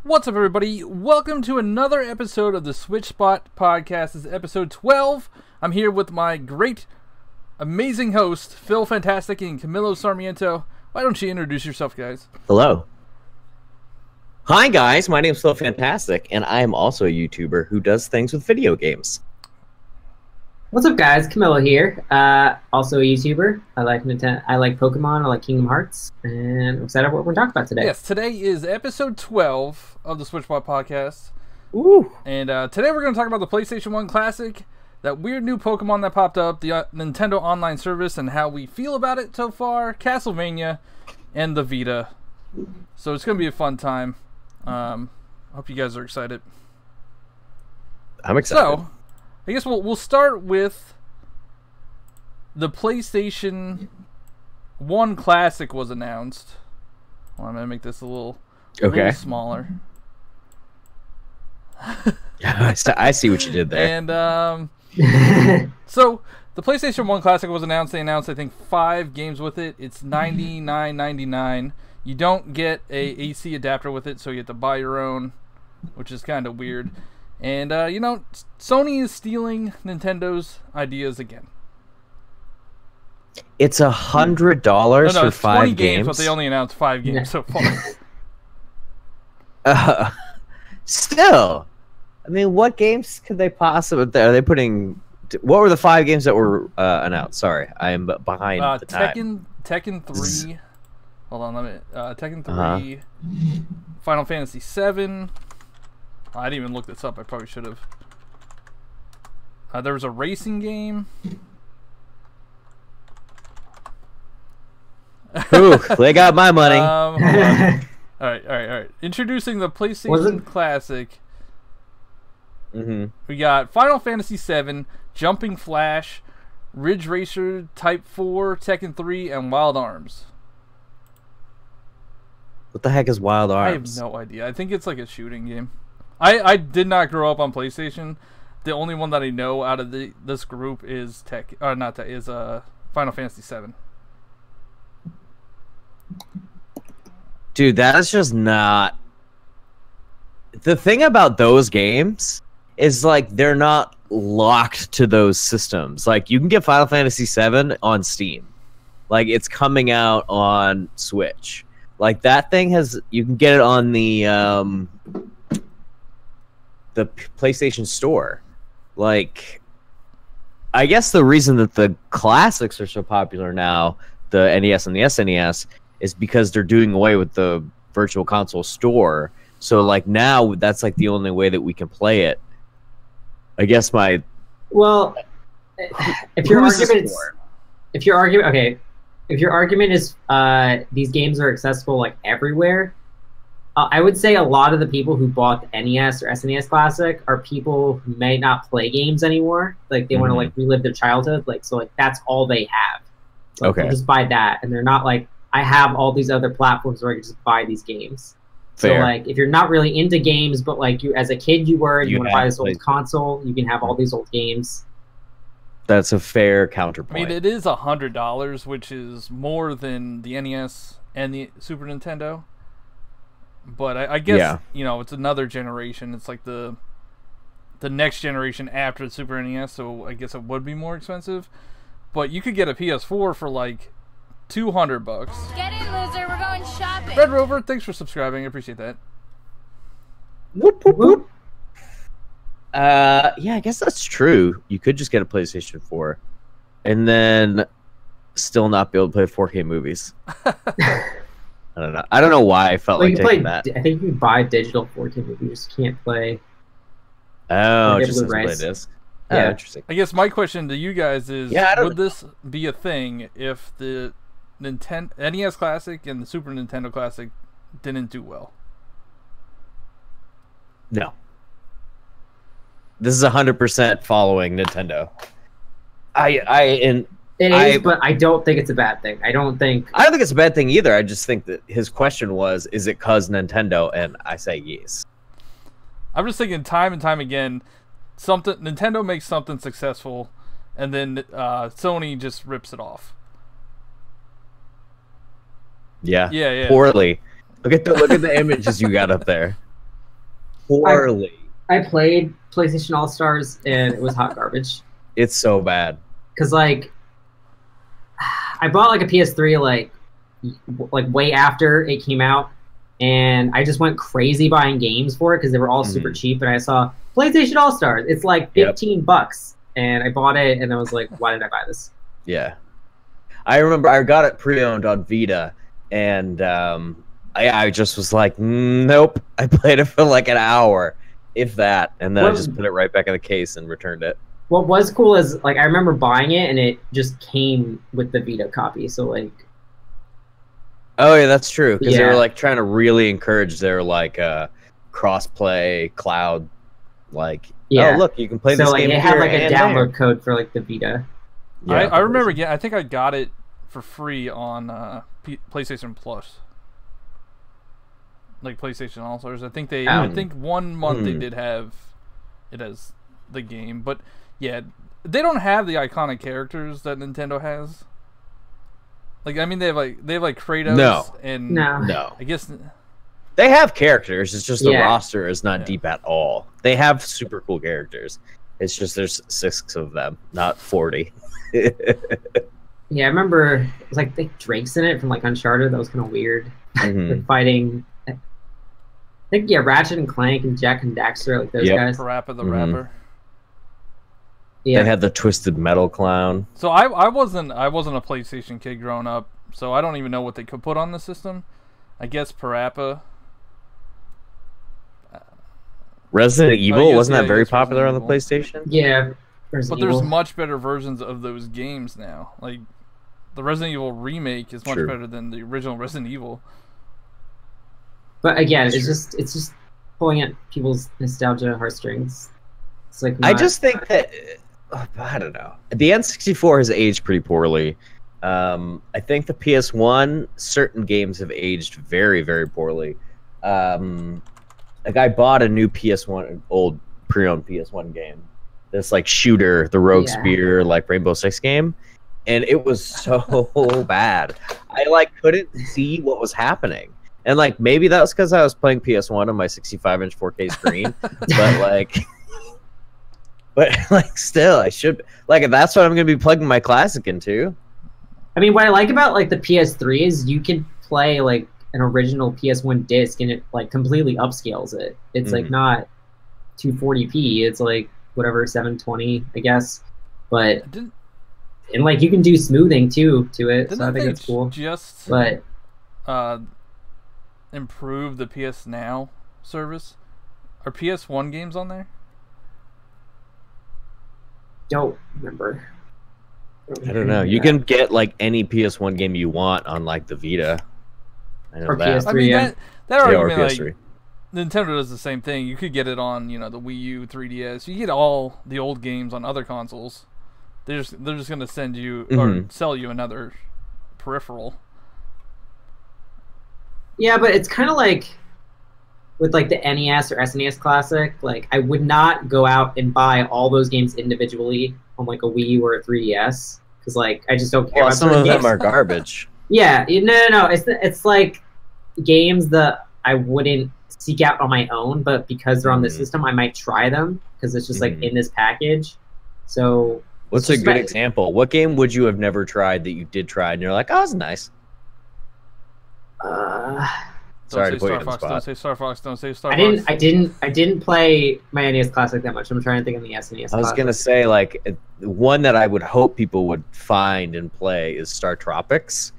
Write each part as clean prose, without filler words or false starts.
What's up, everybody? Welcome to another episode of the switchSPOT podcast. This is episode 12. I'm here with my great, amazing host, Phil Phantastic and Camilo Sarmiento. Why don't you introduce yourself, guys? Hello. Hi, guys. My name is Phil Phantastic, and I am also a YouTuber who does things with video games. What's up, guys? Camilo here. Also a YouTuber. I like Nintendo. I like Pokemon. I like Kingdom Hearts, and I'm excited about what we're talking about today. Yes, today is episode 12 of the switchSPOT podcast. Ooh. And today we're going to talk about the PlayStation 1 Classic, that weird new Pokemon that popped up, the Nintendo Online service, and how we feel about it so far, Castlevania, and the Vita. So it's going to be a fun time. Hope you guys are excited. I'm excited. So, I guess we'll start with the PlayStation 1 Classic was announced. Well, I'm going to make this a little smaller. I see what you did there. And so the PlayStation 1 Classic was announced. They announced, I think, 5 games with it. It's $99.99. You don't get a AC adapter with it, so you have to buy your own, which is kind of weird. And, you know, Sony is stealing Nintendo's ideas again. It's $100 for 5 20 games, but they only announced 5 games so far. Still, I mean, what games could they possibly... Are they putting... What were the 5 games that were announced? Sorry, I am behind the time. Tekken 3... Hold on, let me... Tekken 3... Final Fantasy 7... I didn't even look this up. I probably should have. There was a racing game. Ooh, they got my money. All right. Introducing the PlayStation Classic. We got Final Fantasy 7, Jumping Flash, Ridge Racer Type 4, Tekken 3, and Wild Arms. What the heck is Wild Arms? I have no idea. I think it's like a shooting game. I did not grow up on PlayStation. The only one that I know out of this group is Final Fantasy 7. Dude, that is just not... The thing about those games is, like, they're not locked to those systems. Like, you can get Final Fantasy 7 on Steam. Like, it's coming out on Switch. Like, that thing has... You can get it on the PlayStation Store. Like, I guess the reason that the classics are so popular now, the NES and the SNES, is because they're doing away with the Virtual Console Store. So, like, now that's like the only way that we can play it. I guess if your argument is these games are accessible like everywhere, I would say a lot of the people who bought the NES or SNES Classic are people who may not play games anymore. Like, they want to, like, relive their childhood. Like, so, like, that's all they have. So, like, they'll just buy that. And they're not like, I have all these other platforms where I can just buy these games. Fair. So, like, if you're not really into games, but, like, you as a kid you were, and you want to buy this old console, you can have all these old games. That's a fair counterpoint. I mean, it is $100, which is more than the NES and the Super Nintendo. But I guess, you know, it's another generation. It's like the next generation after the Super NES, so I guess it would be more expensive. But you could get a PS4 for like $200. Get in, loser. We're going shopping. Red Rover, thanks for subscribing. I appreciate that. Whoop, whoop, whoop. Yeah, I guess that's true. You could just get a PlayStation 4 and then still not be able to play 4K movies. I don't know. I don't know why I felt like taking that. I think you can buy digital 4K movies. You just can't play. Oh, just doesn't play disc. Yeah, interesting. I guess my question to you guys is: would this be a thing if the NES Classic and the Super Nintendo Classic didn't do well? No. This is 100% following Nintendo. It is, but I don't think it's a bad thing. I don't think it's a bad thing either. I just think that his question was, is it cause Nintendo? And I say yes. I'm just thinking time and time again, Nintendo makes something successful, and then Sony just rips it off. Yeah. Yeah. Poorly. Look at the images you got up there. poorly. I played PlayStation All Stars and it was hot garbage. It's so bad. Cause like, I bought like a PS3 like way after it came out, and I just went crazy buying games for it because they were all super cheap. And I saw PlayStation All Stars. It's like $15, and I bought it, and I was like, why did I buy this? Yeah, I remember I got it pre-owned on Vita, and I just was like, nope. I played it for like an hour, if that, and then I just put it right back in the case and returned it. What was cool is, like, I remember buying it, and it just came with the Vita copy, so, like... Oh, yeah, that's true, because they were, like, trying to really encourage their, like, cross-play, cloud, like, oh, look, you can play this game it had, like, a download code for, like, the Vita. Yeah, I remember, I think I got it for free on PlayStation Plus. Like, PlayStation All-Stars. I think they... I think 1 month they did have it as the game, but... Yeah, they don't have the iconic characters that Nintendo has. Like, I mean, they have like Kratos and no. I guess they have characters. It's just the roster is not deep at all. They have super cool characters. It's just there's 6 of them, not 40. Yeah, I remember it was like Drake's in it from like Uncharted. That was kind of weird. They're fighting. I think Ratchet and Clank and Jack and Daxter, like those guys. Parappa the Rapper. Yeah. They had the Twisted Metal Clown. So I wasn't a PlayStation kid growing up, so I don't even know what they could put on the system. I guess Parappa. Resident Evil wasn't that very popular on the PlayStation? Yeah, but there's much better versions of those games now. Like the Resident Evil remake is much better than the original Resident Evil. But again, it's just pulling at people's nostalgia heartstrings. It's like I just think that. I don't know. The N64 has aged pretty poorly. I think the PS1, certain games have aged very, very poorly. Like I bought a new PS1, old pre-owned PS1 game. This like shooter, the Rogue Spear, like Rainbow Six game, and it was so bad. I like couldn't see what was happening, and like maybe that was because I was playing PS1 on my 65-inch 4K screen, but like. But like, still, I should like. That's what I'm gonna be plugging my classic into. I mean, what I like about like the PS3 is you can play like an original PS1 disc, and it like completely upscales it. It's like not 240p. It's like whatever 720, I guess. But and like you can do smoothing too to it, so I think it's cool. Just but improve the PS Now service. Are PS1 games on there? Don't remember. I don't know. You can get like any PS1 game you want on like the Vita. I know or that. PS3. I mean, that argument, or PS3. Like Nintendo does the same thing. You could get it on, the Wii U, 3DS. You get all the old games on other consoles. They're just gonna send you or sell you another peripheral. Yeah, but it's kind of like with like the NES or SNES Classic. Like, I would not go out and buy all those games individually on like a Wii U or a 3DS because like I just don't care. Well, about some of games. them are garbage. Yeah, no. It's like games that I wouldn't seek out on my own, but because they're on the system, I might try them because it's just like in this package. So what's a good example? What game would you have never tried that you did try and you're like, oh, it's nice? Sorry to put you on the spot. Don't say Star Fox. Don't say Star Fox. I didn't play my NES Classic that much. I'm trying to think of the SNES. I was gonna say like one that I would hope people would find and play is Star Tropics.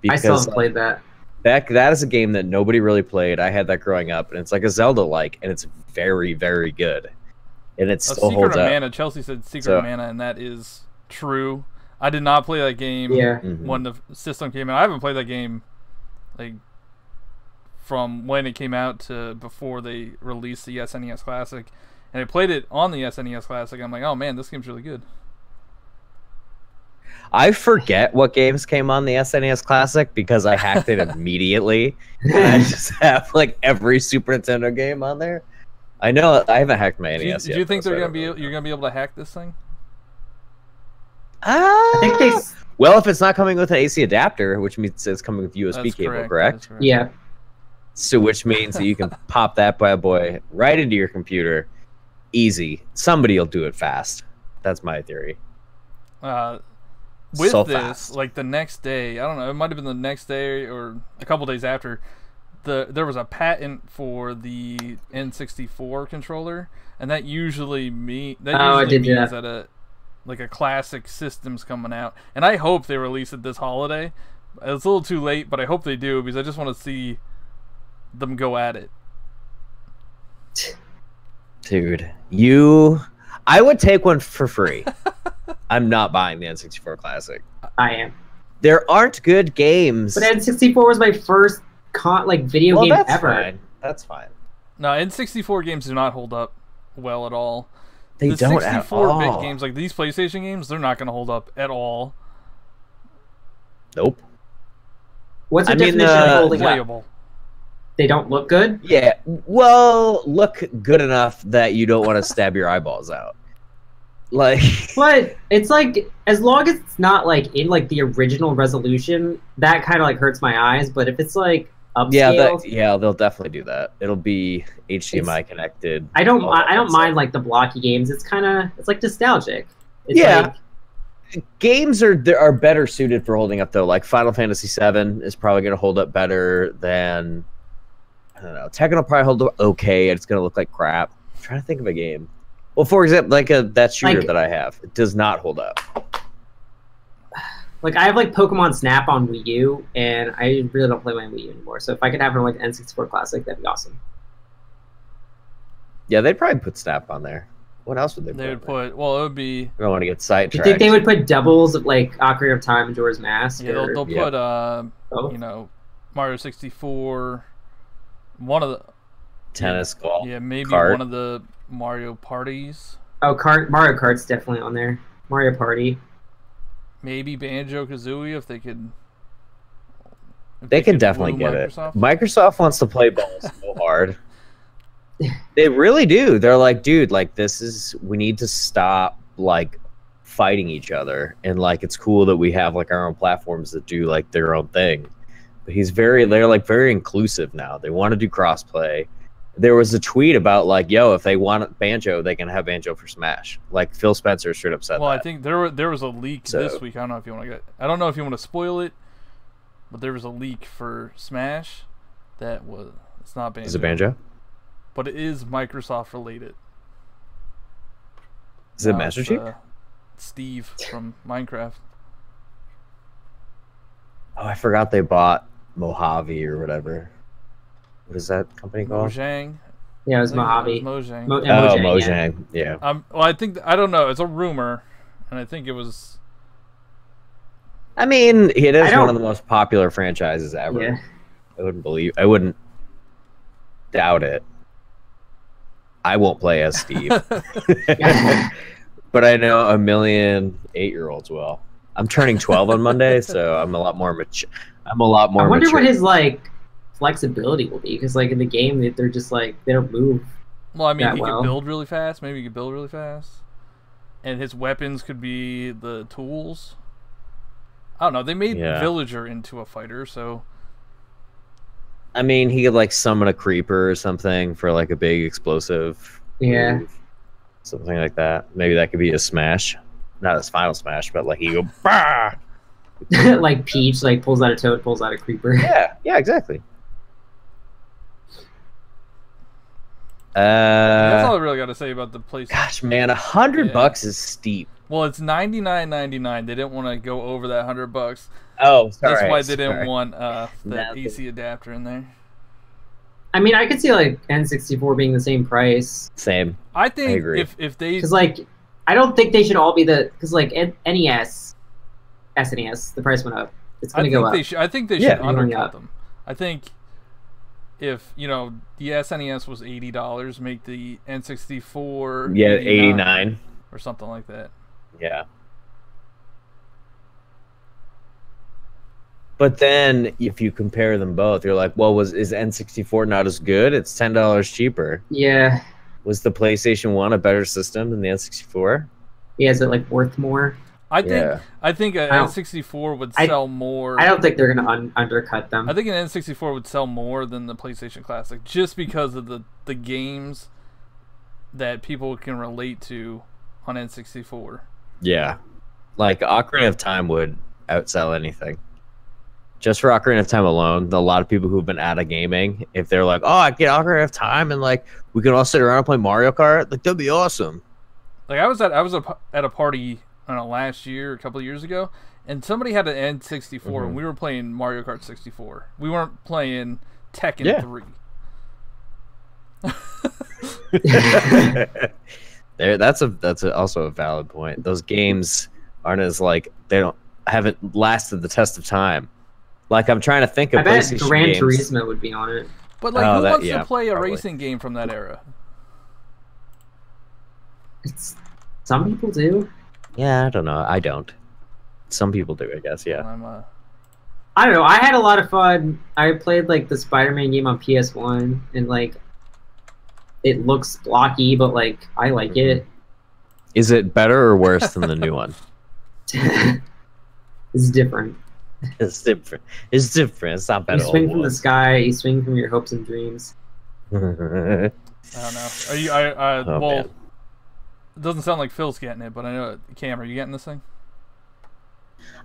I still haven't played that. That is a game that nobody really played. I had that growing up, and it's like a Zelda-like, and it's very, very good. And it still holds up. Secret of Mana. Chelsea said Secret of Mana, and that is true. I did not play that game when the system came out. I haven't played that game like from when it came out to before they released the SNES Classic. And I played it on the SNES Classic. I'm like, oh man, this game's really good. I forget what games came on the SNES Classic because I hacked it immediately. And I just have like every Super Nintendo game on there. I know I haven't hacked my NES yet. Do you think you're gonna be able to hack this thing? I think they. Well, if it's not coming with an AC adapter, which means it's coming with USB cable, correct? Yeah. So which means that you can pop that bad boy right into your computer. Easy. Somebody will do it fast. That's my theory. With So this, fast. like the next day, I don't know, it might have been the next day or a couple days after, there was a patent for the N64 controller, and that usually means that a classic system's coming out. And I hope they release it this holiday. It's a little too late, but I hope they do, because I just want to see them go at it. Dude, I would take one for free. I'm not buying the N64 Classic. I am. There aren't good games. But N64 was my first video game that's ever. Fine. That's fine. No, N64 games do not hold up well at all. They the don't at 64-bit all. games, like these PlayStation games, they're not going to hold up at all. Nope. What's the definition of holding up? Playable. They don't look good? Yeah. Well, look good enough that you don't want to stab your eyeballs out. Like, but it's like, as long as it's not like in like the original resolution, that kind of like hurts my eyes. But if it's like upscaled, yeah, they'll definitely do that. It'll be HDMI connected. I don't mind like the blocky games. It's like nostalgic. It's yeah. Games are better suited for holding up though. Like Final Fantasy VII is probably going to hold up better than, I don't know. Tekken will probably hold up okay. It's going to look like crap. I'm trying to think of a game. Well, for example, like that shooter that I have, it does not hold up. Like I have like Pokemon Snap on Wii U, and I really don't play my Wii U anymore. So if I could have like an N64 Classic, that'd be awesome. Yeah, they'd probably put Snap on there. What else would they put? They would put. Well, it would be. I don't want to get sidetracked. Do you think they would put doubles of like Ocarina of Time and Majora's Mask? Yeah, they'll put you know, Mario 64. One of the tennis, golf. Yeah, maybe kart. One of the Mario parties. Oh, Mario Kart's definitely on there. Mario Party. Maybe Banjo-Kazooie if they could. They can definitely get Microsoft. It. Microsoft wants to play ball so hard. They really do. They're like, dude, like we need to stop like fighting each other, and like it's cool that we have like our own platforms that do like their own thing. But they're like very inclusive now. They want to do crossplay. There was a tweet about like, yo, if they want Banjo, they can have Banjo for Smash. Like Phil Spencer straight up said that. Well, I think there was a leak this week. I don't know if you want to get. I don't know if you want to spoil it, but there was a leak for Smash that was. It's not Banjo. Is it Banjo? But it is Microsoft related. Is it Master Chief? Steve from Minecraft. Oh, I forgot they bought Mojave or whatever. What is that company called? Mojang. Yeah, it was Mojave. Mojang. Mojang. Yeah. Well, I think I don't know. It's a rumor, and I think it was. I mean, it is one of the most popular franchises ever. Yeah. I wouldn't doubt it. I won't play as Steve. But I know a million 8-year-olds will. I'm turning 12 on Monday, so I'm a lot more mature. I wonder what his like flexibility will be, because like in the game they're just like they don't move. Well, I mean, he could build really fast. Maybe he could build really fast, and his weapons could be the tools. I don't know. They made Villager into a fighter, so. I mean, he could like summon a creeper or something for like a big explosive. Yeah. Move. Something like that. Maybe that could be a smash. Not his final smash, but like he go bah! Like Peach, like pulls out a toad, pulls out a creeper. Yeah, exactly. That's all I really got to say about the PlayStation. Gosh, man, $100 is steep. Well, it's $99.99. They didn't want to go over that $100. Oh, sorry. That's why they didn't want the AC adapter in there. I mean, I could see like N64 being the same price. Same. I think I agree. if they, because like I don't think they should all be because like NES, SNES, the price went up. It's gonna go up. I think they should undercut them. I think if the SNES was $80, make the N64 $89 or something like that. Yeah. But then, if you compare them both, you're like, well, is N64 not as good? It's $10 cheaper. Yeah. Was the PlayStation 1 a better system than the N64? Yeah, is it like worth more? I think an N64 would sell more. I don't think they're gonna undercut them. I think an N64 would sell more than the PlayStation Classic, just because of the games that people can relate to on N64. Yeah, like Ocarina of Time would outsell anything. Just for Ocarina of Time alone, a lot of people who've been out of gaming, if they're like, "Oh, I get Ocarina of Time, and like we can all sit around and play Mario Kart," like that'd be awesome. Like I was at a party, I don't know, last year, a couple of years ago, and somebody had an N64, and we were playing Mario Kart 64. We weren't playing Tekken 3. That's also a valid point. Those games aren't as like haven't lasted the test of time. Like I'm trying to think of. I bet PlayStation Gran games. Turismo would be on it. But like, who wants to play a racing game from that era? Some people do. Yeah, I don't know. I don't. Some people do, I guess. Yeah. I don't know. I had a lot of fun. I played like the Spider-Man game on PS1, and like it looks blocky, but like I like it. Is it better or worse than the new one? It's different. It's different. It's different. It's not better. You swing from the sky. You swing from your hopes and dreams. I don't know. Are you? Well, man. it doesn't sound like Phil's getting it, but I know. Cam, are you getting this thing?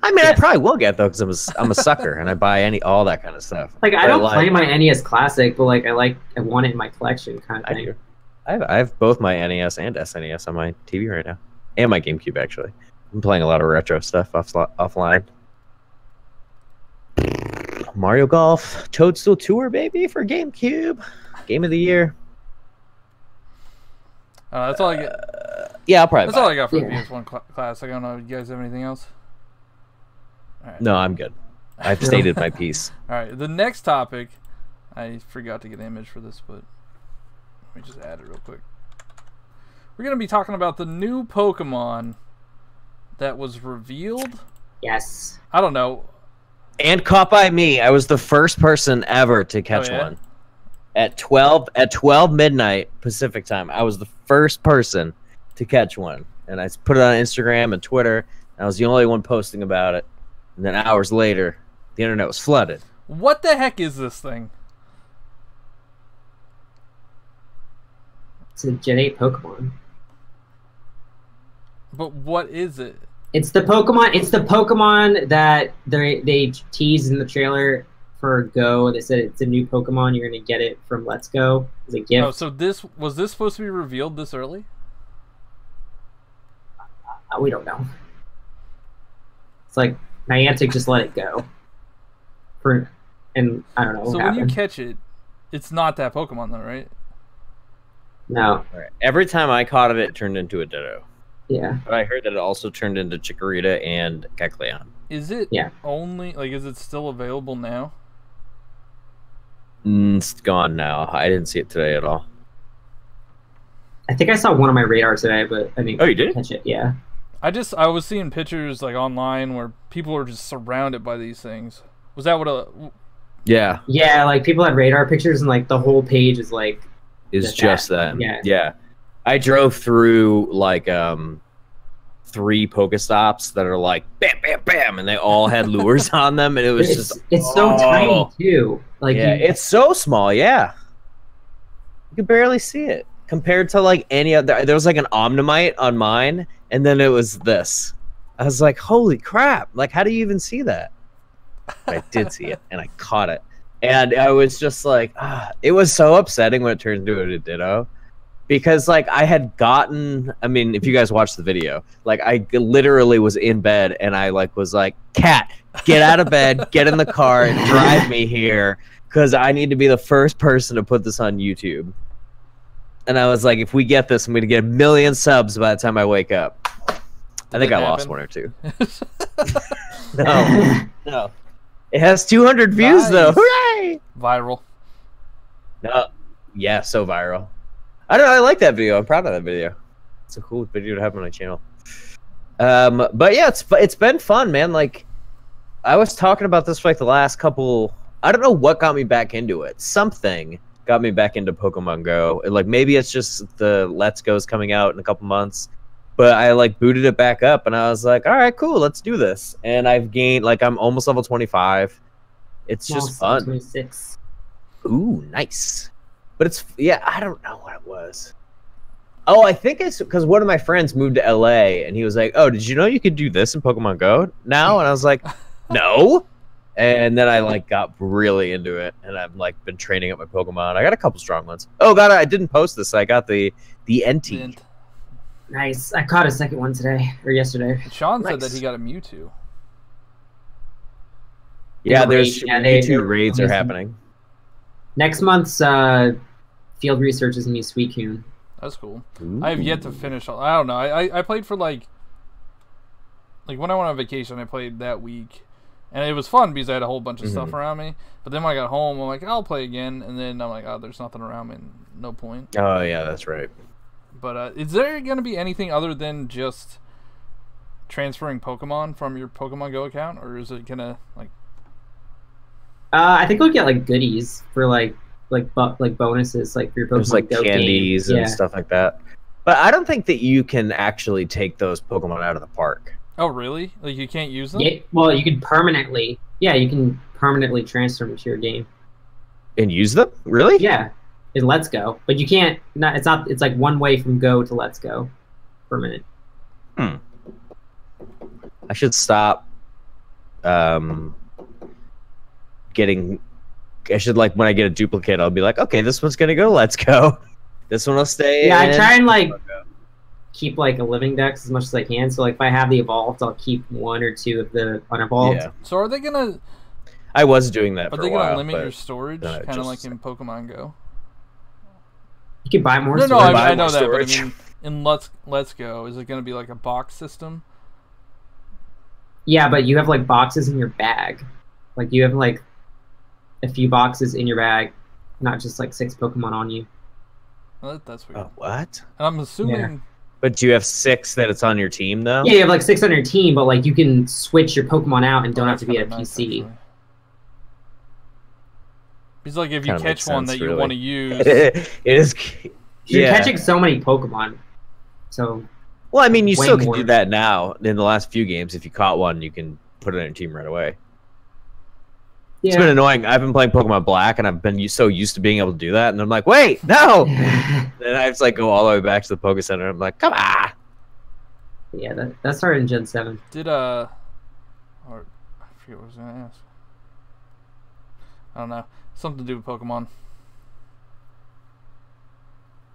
I mean, I probably will get though, because I'm a sucker and I buy all that kind of stuff. Like I don't play my NES Classic, but like I want it in my collection, kind of thing. I do. I have both my NES and SNES on my TV right now, and my GameCube actually. I'm playing a lot of retro stuff offline. Mario Golf, Toadstool Tour, baby, for GameCube, Game of the Year. That's all I get. Yeah, I'll probably. That's all I got for the PS1 Classic. I don't know. You guys have anything else? Right. No, I'm good. I've stated my piece. All right. The next topic, I forgot to get an image for this, but let me just add it real quick. We're going to be talking about the new Pokemon that was revealed. Yes. I don't know. And caught by me. I was the first person ever to catch one. At 12 midnight Pacific time, I was the first person to catch one. And I put it on Instagram and Twitter. And I was the only one posting about it. And then hours later, the internet was flooded. What the heck is this thing? It's a Gen 8 Pokemon. But what is it? It's the Pokemon. It's the Pokemon that they teased in the trailer for Go. They said it's a new Pokemon. You're gonna get it from Let's Go as a gift. Oh, so was this supposed to be revealed this early? We don't know. It's like Niantic just let it go. And I don't know. So when you catch it, it's not that Pokemon though, right? No. Right. Every time I caught it, it turned into a Ditto. Yeah. But I heard that it also turned into Chikorita and Kecleon. Is it only, like, is it still available now? It's gone now. I didn't see it today at all. I think I saw one on my radar today, but I didn't you did? catch it. Yeah. I was seeing pictures like online where people are just surrounded by these things. Was that what Yeah. Yeah, like people had radar pictures and like the whole page is like just that. Yeah. I drove through like 3 Pokestops that are like bam, bam, bam, and they all had lures on them, and it was it's so tiny too. Like it's so small. Yeah, you could barely see it compared to like any other. There was like an Omnimite on mine, and then it was this. I was like, holy crap! Like, how do you even see that? But I did see it, and I caught it, and I was just like, it was so upsetting when it turned into a Ditto. Because, like, I had gotten... I mean, if you guys watched the video, like, I literally was in bed, and I, like, was like, Cat, get out of bed, get in the car, and drive me here, because I need to be the first person to put this on YouTube. And I was like, if we get this, I'm going to get 1 million subs by the time I wake up. I think I lost 1 or 2. No. It has 200 views, though. Hooray! Viral. No. Yeah, so viral. I don't know. I like that video. I'm proud of that video. It's a cool video to have on my channel. But yeah, it's been fun, man. Like, I was talking about this for like the last couple. I don't know what got me back into it. Something got me back into Pokemon Go. Like maybe it's just the Let's Go's coming out in a couple months. But I like booted it back up, and I was like, all right, cool, let's do this. And I've gained like I'm almost level 25. It's just fun. 26. Ooh, nice. But it's I don't know what it was. Oh, I think it's because one of my friends moved to LA, and he was like, "Oh, did you know you could do this in Pokemon Go now?" And I was like, "No." And then I like got really into it, and I've like been training up my Pokemon. I got a couple strong ones. Oh god, I didn't post this. I got the NT. Nice. I caught a second one today or yesterday. Sean said that he got a Mewtwo. Yeah, there's Mewtwo raids are happening. Next month's field research is gonna be Suicune. That's cool. Ooh. I have yet to finish. I don't know. I played for like when I went on vacation, I played that week, and it was fun because I had a whole bunch of stuff around me. But then when I got home, I'm like, I'll play again, and then I'm like, oh, there's nothing around me, no point. Oh yeah, that's right. But is there gonna be anything other than just transferring Pokemon from your Pokemon Go account, or is it gonna like? I think we'll get like goodies for like bonuses like for your Pokemon There's like Go candies game. and stuff like that. But I don't think that you can actually take those Pokemon out of the park. Oh really? Like you can't use them? Yeah, well, you can permanently. Yeah, you can permanently transfer them to your game. And use them? Really? Yeah, in Let's Go, but you can't. Not. It's not. It's like one way from Go to Let's Go, permanent. I should stop. I should like when I get a duplicate, I'll be like, okay, this one's gonna go. Let's Go. This one will stay. Yeah, I try and like keep like a living dex as much as I can. So like if I have the evolved, I'll keep 1 or 2 of the unevolved. Yeah. So are they gonna? I was doing that. Are for they a while, gonna limit but your storage, kind of like in Pokemon Go? You can buy more. No, storage. I know that. storage. But I mean, in Let's Go, is it gonna be like a box system? Yeah, but you have like boxes in your bag. Like you have like a few boxes in your bag, not just like 6 Pokemon on you. Well, that's weird. Oh, what? And I'm assuming. Yeah. But do you have 6 that it's on your team though? Yeah, you have like 6 on your team, but like you can switch your Pokemon out and don't have to be at a PC. Nice, because like if you Kinda catch makes one sense, that you really. want to use, It is. You're Yeah. catching so many Pokemon, so Well, I mean, you way still can more. do that now. In the last few games, if you caught one, you can put it on your team right away. It's been yeah. annoying. I've been playing Pokemon Black, and I've been so used to being able to do that, and I'm like, wait, no! Then I have to like go all the way back to the Poke Center. I'm like, come on! Yeah, that started in Gen 7. did or I forget what I was gonna ask. I don't know. Something to do with Pokemon.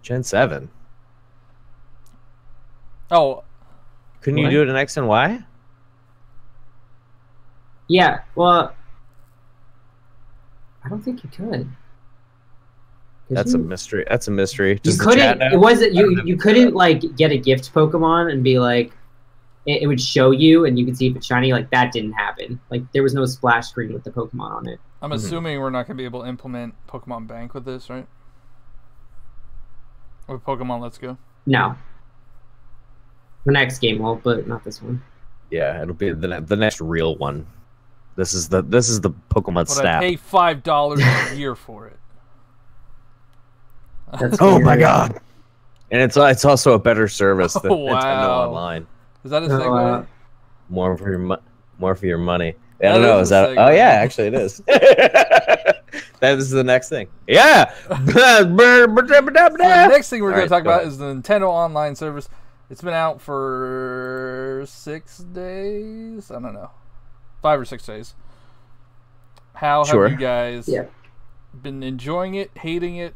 Gen 7. Oh, Couldn't you What? do it in X and Y? Yeah, well, I don't think you could. Could That's a you? mystery. That's a mystery. You Does the chat couldn't. know? It wasn't I don't you. know. You couldn't like get a gift Pokemon and be like, it would show you and you could see if it's shiny. Like that didn't happen. Like there was no splash screen with the Pokemon on it. I'm assuming we're not gonna be able to implement Pokemon Bank with this, right? With Pokemon Let's Go. No. The next game will, but not this one. Yeah, it'll be the next real one. This is the Pokemon But Snap. I pay $5 a year for it. That's Oh my weird. god! And it's also a better service than Oh, Nintendo wow. Online. Is that a No, segue? More for your money. I That don't know. is Is a that? segue. Oh yeah, actually it is. That is the next thing. Yeah. The next thing we're going Alright, to talk go about ahead. is the Nintendo Online service. It's been out for 6 days. I don't know. 5 or 6 days. How have Sure. you guys Yeah. been enjoying it, hating it,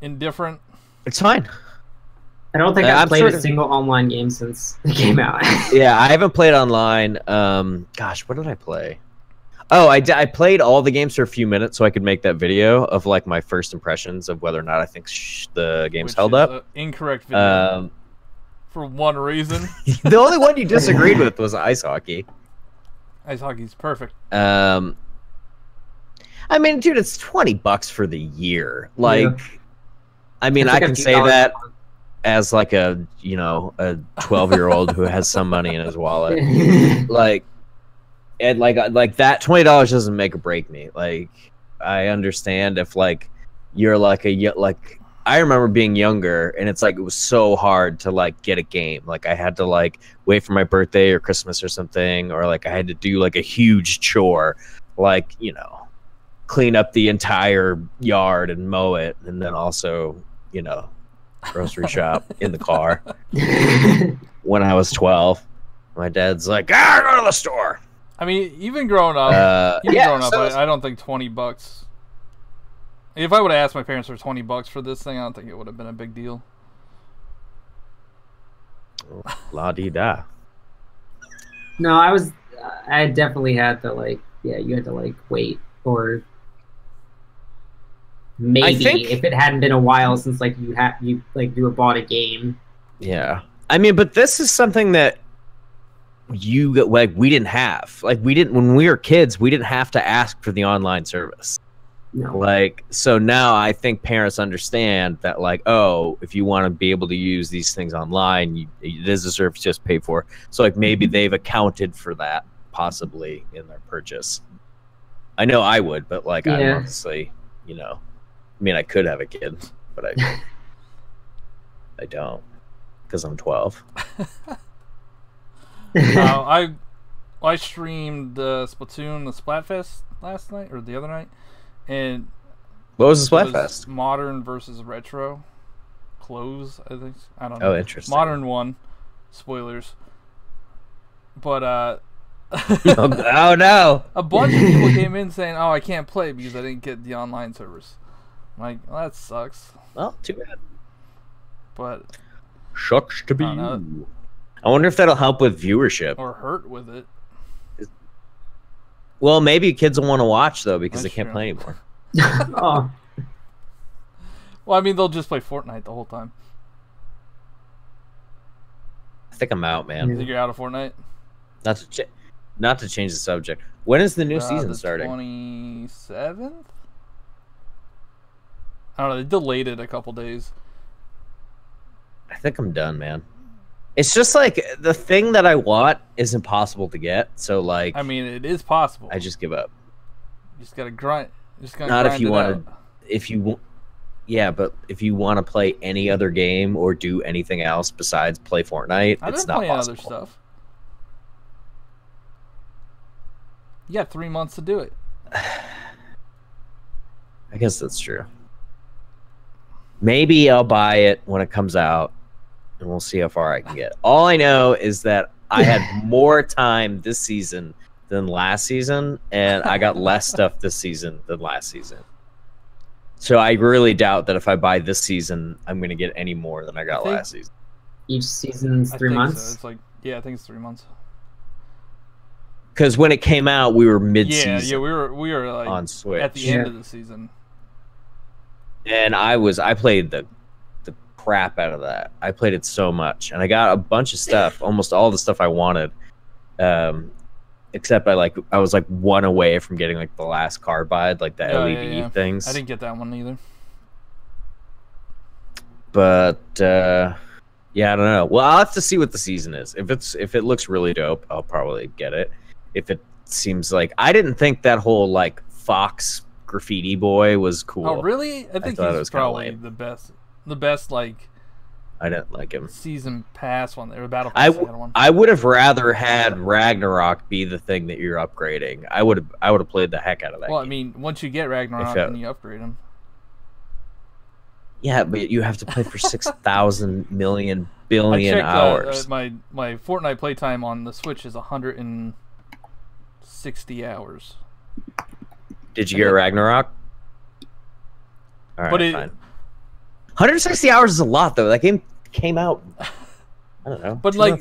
indifferent? It's fine. I don't think I'm I've played sort a of- single online game since it came out. Yeah, I haven't played online. Gosh, what did I play? Oh, I played all the games for a few minutes so I could make that video of like my first impressions of whether or not I think the game's Which held is up. a incorrect video. For one reason. The only one you disagreed with was ice hockey. Ice hockey's perfect. I mean, dude, it's $20 for the year. Like, Yeah. I mean, It's I like a can few say dollars that a month. as like a 12-year-old who has some money in his wallet. Like, and like that $20 doesn't make or break me. Like, I understand if like you're like I remember being younger, and it's like it was so hard to like get a game. Like I had to like wait for my birthday or Christmas or something, or like I had to do like a huge chore, like clean up the entire yard and mow it, and then also grocery shop in the car. When I was 12, my dad's like, go to the store. I mean, even growing up, I don't think $20. If I would have asked my parents for $20 for this thing, I don't think it would have been a big deal. La di da. No, I definitely had to like, you had to like wait, or maybe if it hadn't been a while since like you had bought a game. Yeah, I mean, but this is something that we didn't have. Like when we were kids, we didn't have to ask for the online service. No. Like, so now I think parents understand that, like, oh, if you want to be able to use these things online, it is a service just pay for. So like maybe they've accounted for that possibly in their purchase. I know I would, but like I'm honestly, I mean, I could have a kid, but I don't, because I'm 12. I streamed Splatoon, the Splatfest last night or the other night, and what was the Splatfest? Modern versus retro. Close, I think. I don't know. Oh, interesting. Modern won. Spoilers. But oh no! A bunch of people came in saying, "Oh, I can't play because I didn't get the online service." I'm like, well, that sucks. Well, too bad. But shucks to be you. I wonder if that'll help with viewership or hurt with it. Well, maybe kids will want to watch though because they can't play anymore. Oh. Well, I mean, they'll just play Fortnite the whole time. I think I'm out, man. You think you're out of Fortnite? Not to change the subject. When is the new season starting? 27th? I don't know. They delayed it a couple days. I think I'm done, man. It's just like the thing that I want is impossible to get. So like, I mean, it is possible. I just give up. You just gotta grind. Not if you want to. Yeah, but if you want to play any other game or do anything else besides play Fortnite, it's not possible. Other stuff. You got 3 months to do it. I guess that's true. Maybe I'll buy it when it comes out, and we'll see how far I can get. All I know is that I had more time this season than last season, and I got less stuff this season than last season. So I really doubt that if I buy this season, I'm going to get any more than I got last season. Each season's 3 months? So. It's like, yeah, I think it's 3 months. Because when it came out, we were mid-season. Yeah, we were like on Switch at the end of the season. And I played the crap out of that. I played it so much, and I got a bunch of stuff, almost all the stuff I wanted. Except I was like one away from getting like the last carbide, like the LED things. I didn't get that one either. But yeah, I don't know. Well, I'll have to see what the season is. If it looks really dope, I'll probably get it. If it seems like, I didn't think that whole like Fox graffiti boy was cool. Oh really? I think he's probably the best. The best like. I didn't like him. Season pass one or battle pass one. I would have rather had Ragnarok be the thing that you're upgrading. I would have played the heck out of that. Well, game. I mean, once you get Ragnarok, then you upgrade him. Yeah, but you have to play for 6,000 million billion hours. My Fortnite playtime on the Switch is 160 hours. Did you get Ragnarok? All right, but fine. 160 hours is a lot, though. That game came out, I don't know. But like,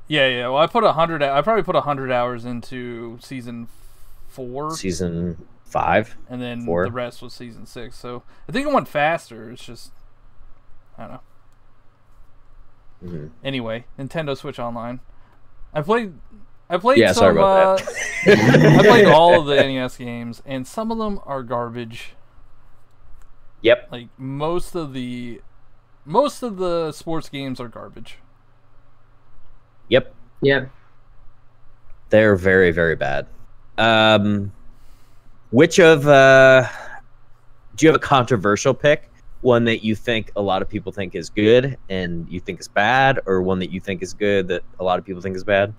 yeah. Well, I probably put 100 hours into season 4. Season 5. And then 4. The rest was season 6. So I think it went faster. It's just, I don't know. Mm-hmm. Anyway, Nintendo Switch Online. I played. Yeah, sorry about that. I played all of the NES games, and some of them are garbage. Yep. Like most of the sports games are garbage. Yep. They're very, very bad. Which of do you have a controversial pick? one that you think a lot of people think is good and you think is bad, or one that you think is good that a lot of people think is bad?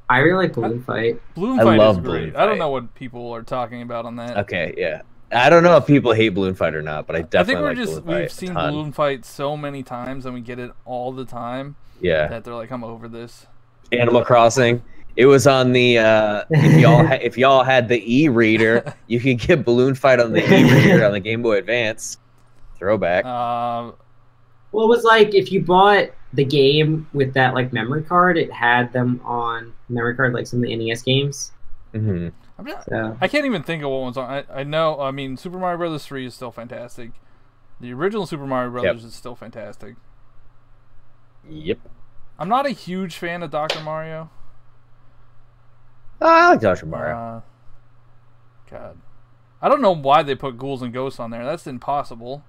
I really like Balloon Fight. Balloon I Fight love is great. Balloon I don't Fight. know what people are talking about on that. Okay, yeah. I don't know if people hate Balloon Fight or not, but I definitely I think like Balloon Fight we've seen a ton. Balloon Fight so many times and we get it all the time Yeah. that they're like, I'm over this. Animal Crossing. It was on the if y'all had the e-reader, you could get Balloon Fight on the e-reader on the Game Boy Advance. Throwback. Well, it was like if you bought the game with that like memory card, it had them on memory card, like some of the NES games. Mm-hmm. I can't even think of what one's on. I know. I mean, Super Mario Brothers 3 is still fantastic. The original Super Mario Brothers is still fantastic. Yep. I'm not a huge fan of Dr. Mario. I like Dr. Mario. God, I don't know why they put Ghouls and Ghosts on there. That's impossible.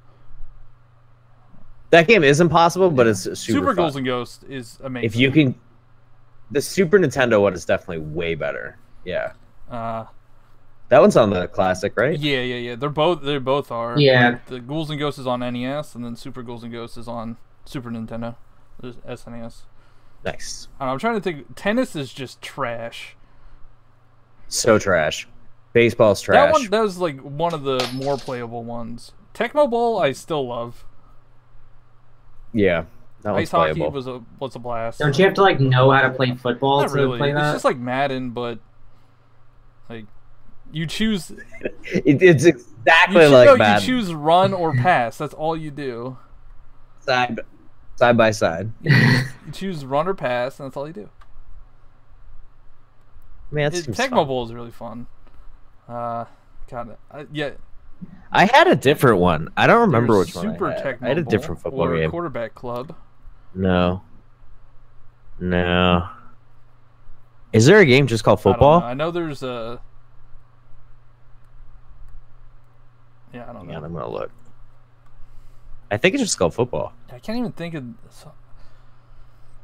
That game is impossible, but it's super fun. Ghouls and Ghosts is amazing. If you can, the Super Nintendo one is definitely way better. Yeah. That one's on the classic, right? Yeah. They both are. Yeah. Like, the Ghouls and Ghosts is on NES, and then Super Ghouls and Ghosts is on Super Nintendo, SNES. Nice. I'm trying to think. Tennis is just trash. So trash. Baseball's trash. That was like one of the more playable ones. Tecmo Bowl, I still love. Yeah, that one's Ice hockey playable. was a blast. Don't you have to like know how to play football Not to really. play that? It's just like Madden, but like you choose. It's exactly like Madden. You choose run or pass. That's all you do. Side by side. You choose run or pass, and that's all you do. Man, Tecmo Bowl is really fun. Yeah. I had a different one. I don't remember which one Super I had. Tecmo I had a different Bowl football or game. Quarterback Club. No. Is there a game just called football? I know there's a. Yeah, I don't know. Yeah, I'm gonna look. I think it's just called football. I can't even think of.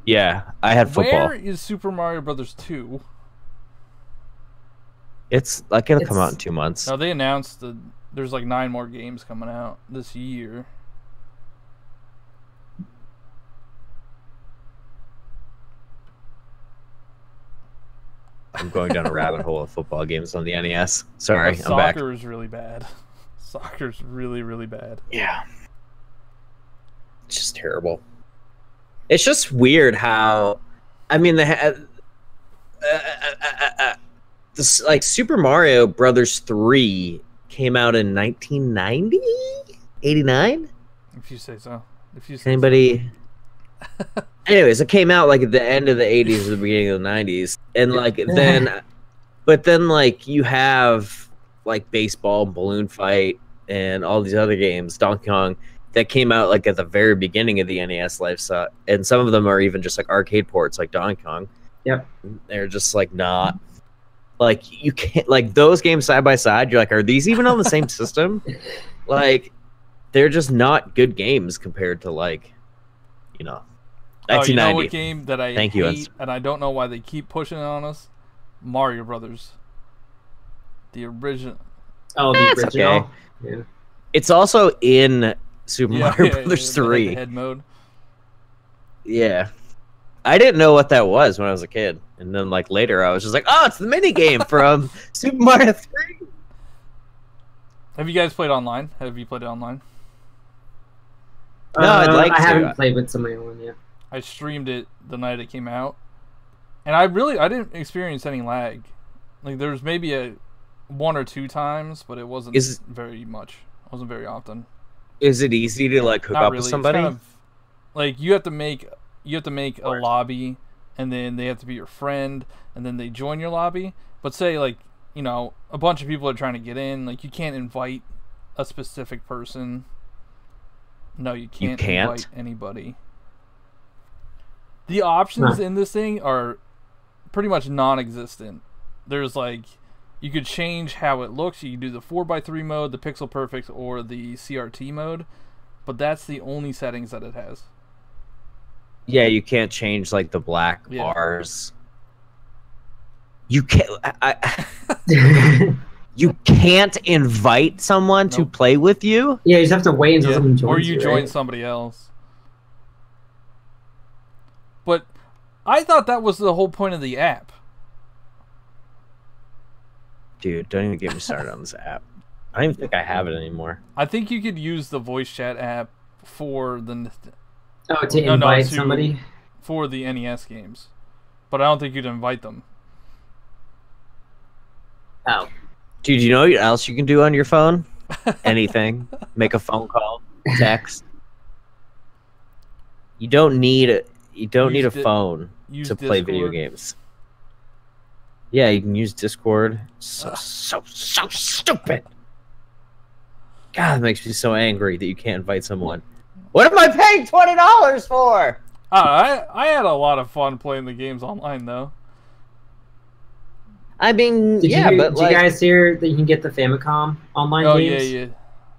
Yeah, I had football. Where is Super Mario Brothers 2? It's like it'll come out in 2 months. No, they announced that there's like 9 more games coming out this year. I'm going down a rabbit hole of football games on the NES. Sorry, I'm back. Soccer is really bad. Soccer's really, really bad. Yeah. It's just terrible. It's just weird how, I mean, this, like Super Mario Brothers 3 came out in 1990, 89. If you say so. If you say Anybody? Anyways, it came out like at the end of the 80s or the beginning of the 90s, and like then, but then like you have like baseball, Balloon Fight, and all these other games, Donkey Kong, that came out like at the very beginning of the NES lifestyle, and some of them are even just like arcade ports, like Donkey Kong. Yep. They're just like not like you can't like those games side by side. You're like, are these even on the same system? Like, they're just not good games compared to like, you know. 1990. You know what game that I Thank hate, you. and I don't know why they keep pushing it on us? Mario Brothers. The original. Oh, the That's original. okay. Yeah. It's also in Super Mario Brothers 3. Like the head mode. Yeah. I didn't know what that was when I was a kid. And then like later I was just like, oh, it's the mini game from Super Mario 3. Have you guys played online? Have you played it online? No, I'd like I to. haven't played with somebody on yet. I streamed it the night it came out. And I didn't experience any lag. Like there was maybe 1 or 2 times, but it wasn't very much. It wasn't very often. Is it easy to like hook Not up really. with somebody? It's kind of, like you have to make a lobby, and then they have to be your friend, and then they join your lobby. But say like, you know, a bunch of people are trying to get in, like you can't invite a specific person. No, you can't invite anybody. The options in this thing are pretty much non-existent. There's like, you could change how it looks. You can do the 4x3 mode, the pixel perfect, or the CRT mode, but that's the only settings that it has. Yeah, you can't change like the black bars. You can't. You can't invite someone to play with you? Yeah, you just have to wait until someone joins or you join right? somebody else. But I thought that was the whole point of the app. Dude, don't even get me started on this app. I don't even think I have it anymore. I think you could use the voice chat app for the... Oh, to invite somebody? For the NES games. But I don't think you'd invite them. Oh. Dude, you know what else you can do on your phone? Anything. Make a phone call, text. You don't need a phone to play video games. Yeah, you can use Discord. So stupid. God, it makes me so angry that you can't invite someone. What am I paying $20 for? I had a lot of fun playing the games online, though. I mean, Did you guys hear that you can get the Famicom online games? Yeah.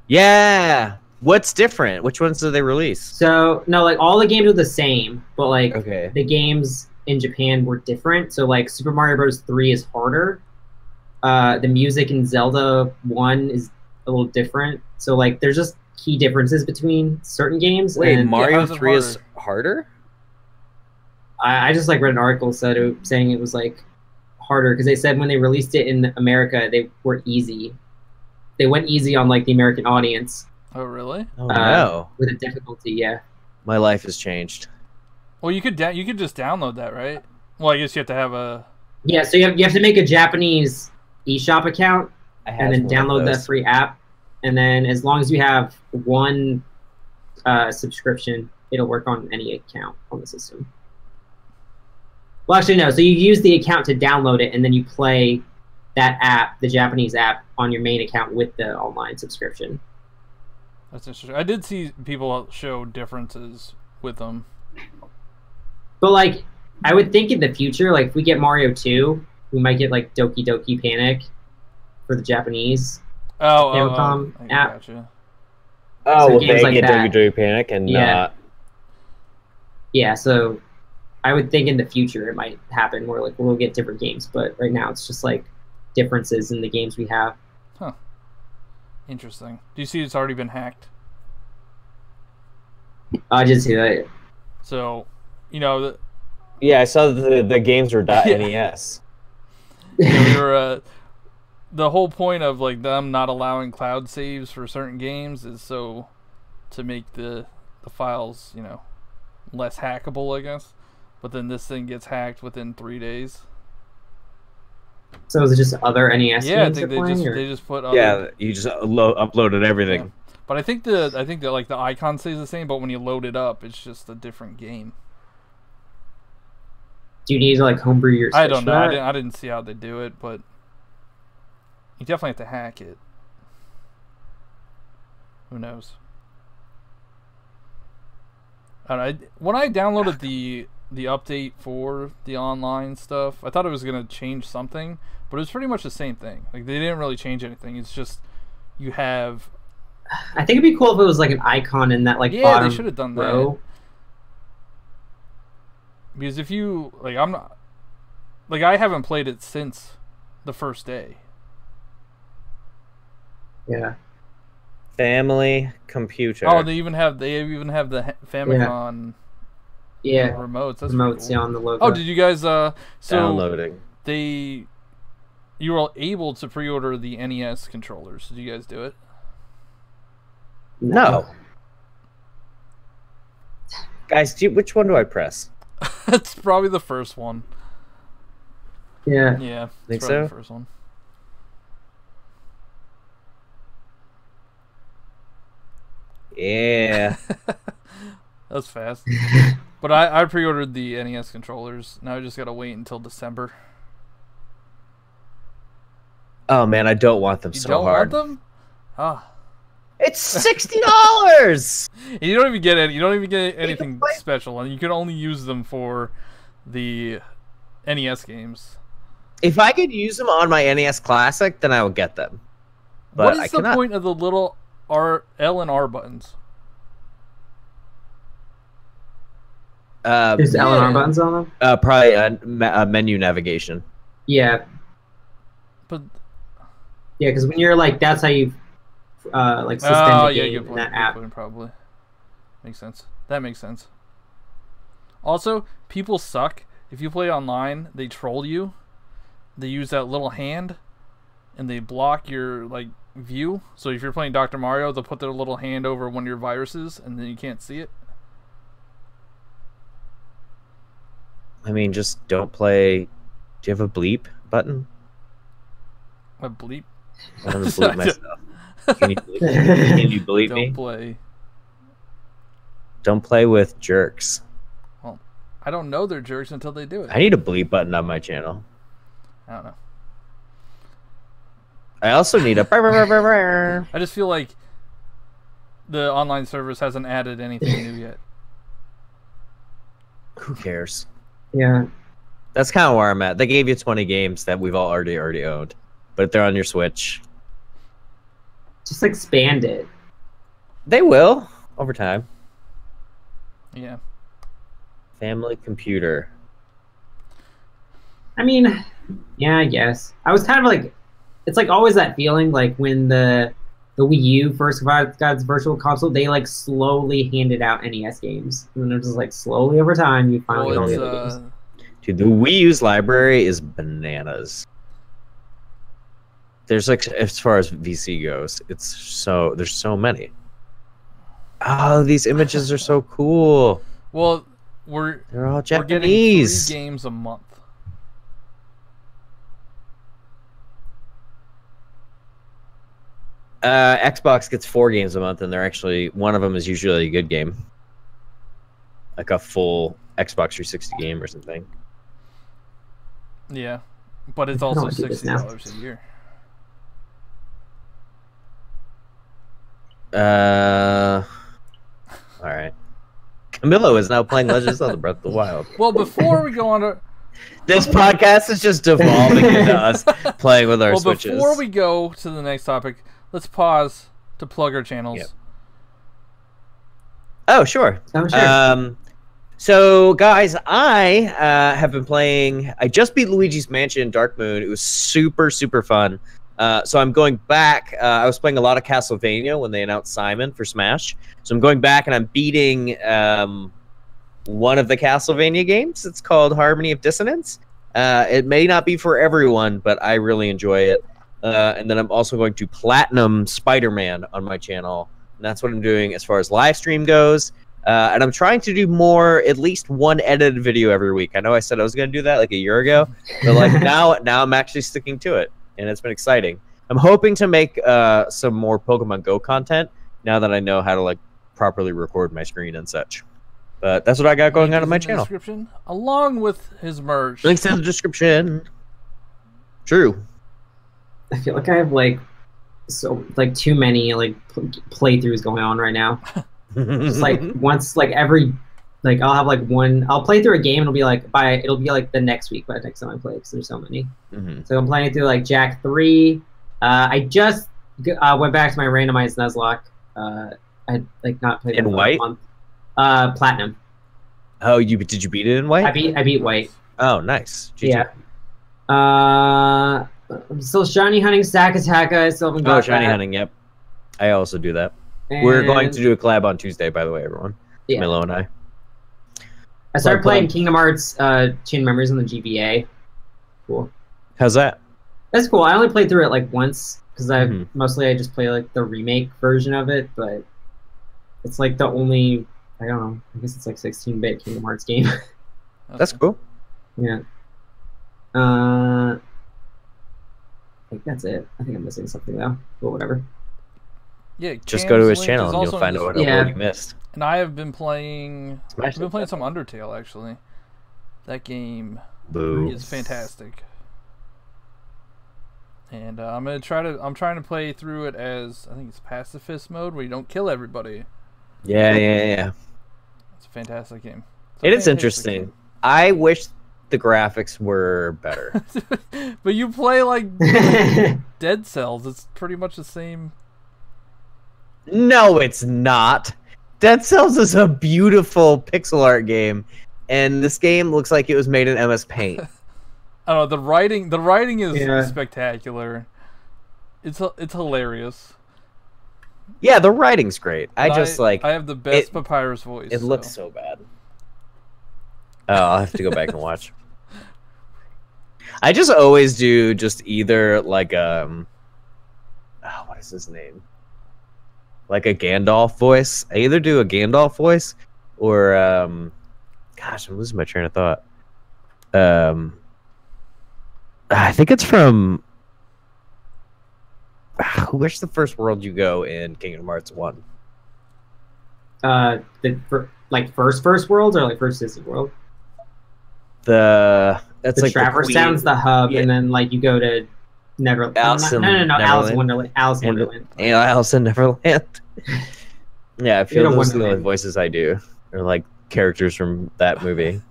Yeah. What's different? Which ones did they release? So, no, like, all the games are the same, but, like, okay. the games in Japan were different. So, like, Super Mario Bros. 3 is harder. The music in Zelda 1 is a little different. So, like, there's just key differences between certain games. Wait, and Mario 3 is harder? I just, like, read an article saying it was, like, harder, because they said when they released it in America, they were easy. They went easy on, like, the American audience. Oh, really? Oh, no. With the difficulty, yeah. My life has changed. Well, you could just download that, right? Well, I guess you have to have a... Yeah, so you have to make a Japanese eShop account, and then download that free app. And then as long as you have one subscription, it'll work on any account on the system. Well, actually, no. So you use the account to download it, and then you play that app, the Japanese app, on your main account with the online subscription. That's interesting. I did see people show differences with them. But, like, I would think in the future, like, if we get Mario 2, we might get, like, Doki Doki Panic for the Japanese Famicom app. Gotcha. Oh, So well, games they like get that. Doki Doki Panic and not... Yeah, so I would think in the future it might happen where, like, we'll get different games, but right now it's just, like, differences in the games we have. Huh. Interesting. Do you see it's already been hacked? I did see that. So, you know... Yeah, I saw the games were .NES. The whole point of, like, them not allowing cloud saves for certain games is so to make the files, you know, less hackable, I guess. But then this thing gets hacked within 3 days. So is it just other NES yeah, games I think they just put other... Yeah, you just uploaded everything. Yeah. But I think that like the icon stays the same, but when you load it up, it's just a different game. Do you need to, like, homebrew your Switch? I don't know. I didn't see how they do it, but you definitely have to hack it. Who knows? When I downloaded the update for the online stuff, I thought it was gonna change something, but it was pretty much the same thing. Like, they didn't really change anything. It's just you have... I think it'd be cool if it was, like, an icon in that, like, bottom they should have done row. that. Because if you, like, I'm not, like, I haven't played it since the first day. Yeah. Family computer. Oh, they even have the Famicom remotes. That's remotes, cool. on the logo. Oh, did you guys so downloading? You were able to pre-order the NES controllers. Did you guys do it? No. Guys, which one do I press? It's probably the first one. Yeah. Yeah. Think probably so? The first one. Yeah. That's fast. But I pre-ordered the NES controllers. Now I just gotta wait until December. Oh man, I don't want them so hard. You don't want them? Ah. It's $60. You don't even get any. You don't even get anything special, and you can only use them for the NES games. If I could use them on my NES Classic, then I would get them. But what is the point of the little L and R buttons? There's L and R buttons on them? Probably menu navigation. Yeah. But Yeah, because when you're like, that's how you like suspend the game in that app. Probably makes sense. That makes sense. Also, people suck. If you play online, they troll you. They use that little hand, and they block your like view. So if you're playing Dr. Mario, they'll put their little hand over one of your viruses, and then you can't see it. I mean, just don't play. Do you have a bleep button? A bleep? I want to bleep myself. Can you bleep me? Don't play. Don't play with jerks. Well, I don't know they're jerks until they do it. I need a bleep button on my channel. I don't know. I also need a. I just feel like the online service hasn't added anything new yet. Who cares? Yeah. That's kind of where I'm at. They gave you 20 games that we've all already owned, but they're on your Switch. Just expand it. They will over time. Yeah. Family computer. I mean, yeah, I guess. I was kind of like, it's like always that feeling like when the Wii U first got its virtual console, they like slowly handed out NES games, and then it was just like slowly over time you finally get all the other games. Dude, the Wii U's library is bananas. There's like, as far as VC goes, there's so many. Oh, these images are so cool. Well, they're all Japanese. We're getting 3 games a month. Xbox gets 4 games a month, and they're actually, one of them is usually a good game, like a full Xbox 360 game or something. Yeah, but it's also $60 a year. All right. Camilo is now playing Legend of Zelda: Breath of the Wild. Well, before we go on to this podcast is just devolving into us playing with our Switches. Before we go to the next topic, let's pause to plug our channels. Yep. Oh, sure. Oh, sure. So, guys, I have been playing. I just beat Luigi's Mansion Dark Moon. It was super, super fun. So I'm going back. I was playing a lot of Castlevania when they announced Simon for Smash. So I'm going back and I'm beating one of the Castlevania games. It's called Harmony of Dissonance. It may not be for everyone, but I really enjoy it. And then I'm also going to Platinum Spider-Man on my channel. And that's what I'm doing as far as live stream goes. And I'm trying to do more, at least one edited video every week. I know I said I was going to do that like a year ago, but like now I'm actually sticking to it, and it's been exciting. I'm hoping to make some more Pokemon Go content now that I know how to like properly record my screen and such. But that's what I got going on my channel. Description, along with his merch. Links in the description. True. I feel like I have like too many like playthroughs going on right now. Just like once like every like I'll have like one. I'll play through a game and it'll be like it'll be like the next week by the next time I play because there's so many. Mm-hmm. So I'm playing through like Jack 3. I just went back to my randomized Nuzlocke. I had like not played in white. Platinum. Oh, did you beat it in white? I beat white. Oh, nice. GG. Yeah. I'm still shiny hunting Stack Attack. I still haven't got shiny that. hunting. Yep. I also do that. And we're going to do a collab on Tuesday, by the way, everyone. Yeah. Milo and I. I started playing Kingdom Hearts Chain Memories on the GBA. Cool. How's that? That's cool. I only played through it like once because I just play like the remake version of it, but it's like the only I don't know. I guess it's like 16-bit Kingdom Hearts game. That's cool. Yeah. I think that's it. I think I'm missing something though. But whatever. Yeah, just go to his channel and you'll find out what you missed. And I have been playing. I've been playing some Undertale actually. That game is fantastic. And I'm trying to play through it as I think it's pacifist mode where you don't kill everybody. Yeah. It's a fantastic game. It is interesting. Game. I wish the graphics were better. But you play like Dead Cells. It's pretty much the same. No, it's not. Dead Cells is a beautiful pixel art game, and this game looks like it was made in MS Paint. I don't know. The writing is spectacular. It's hilarious. Yeah, the writing's great. I have the best Papyrus voice. It looks so bad. Oh, I'll have to go back and watch. I just always do just either like what is his name? Like a Gandalf voice. I either do a Gandalf voice or gosh, I'm losing my train of thought. I think it's from where's the first world you go in Kingdom Hearts 1? Like first worlds or like first Disney World? That's like Traverse Town's the hub, and then like you go to Neverland. Alice in Wonderland. Alice in Wonderland. Alice in Neverland. Yeah, I feel those are the only voices I do. Or like characters from that movie.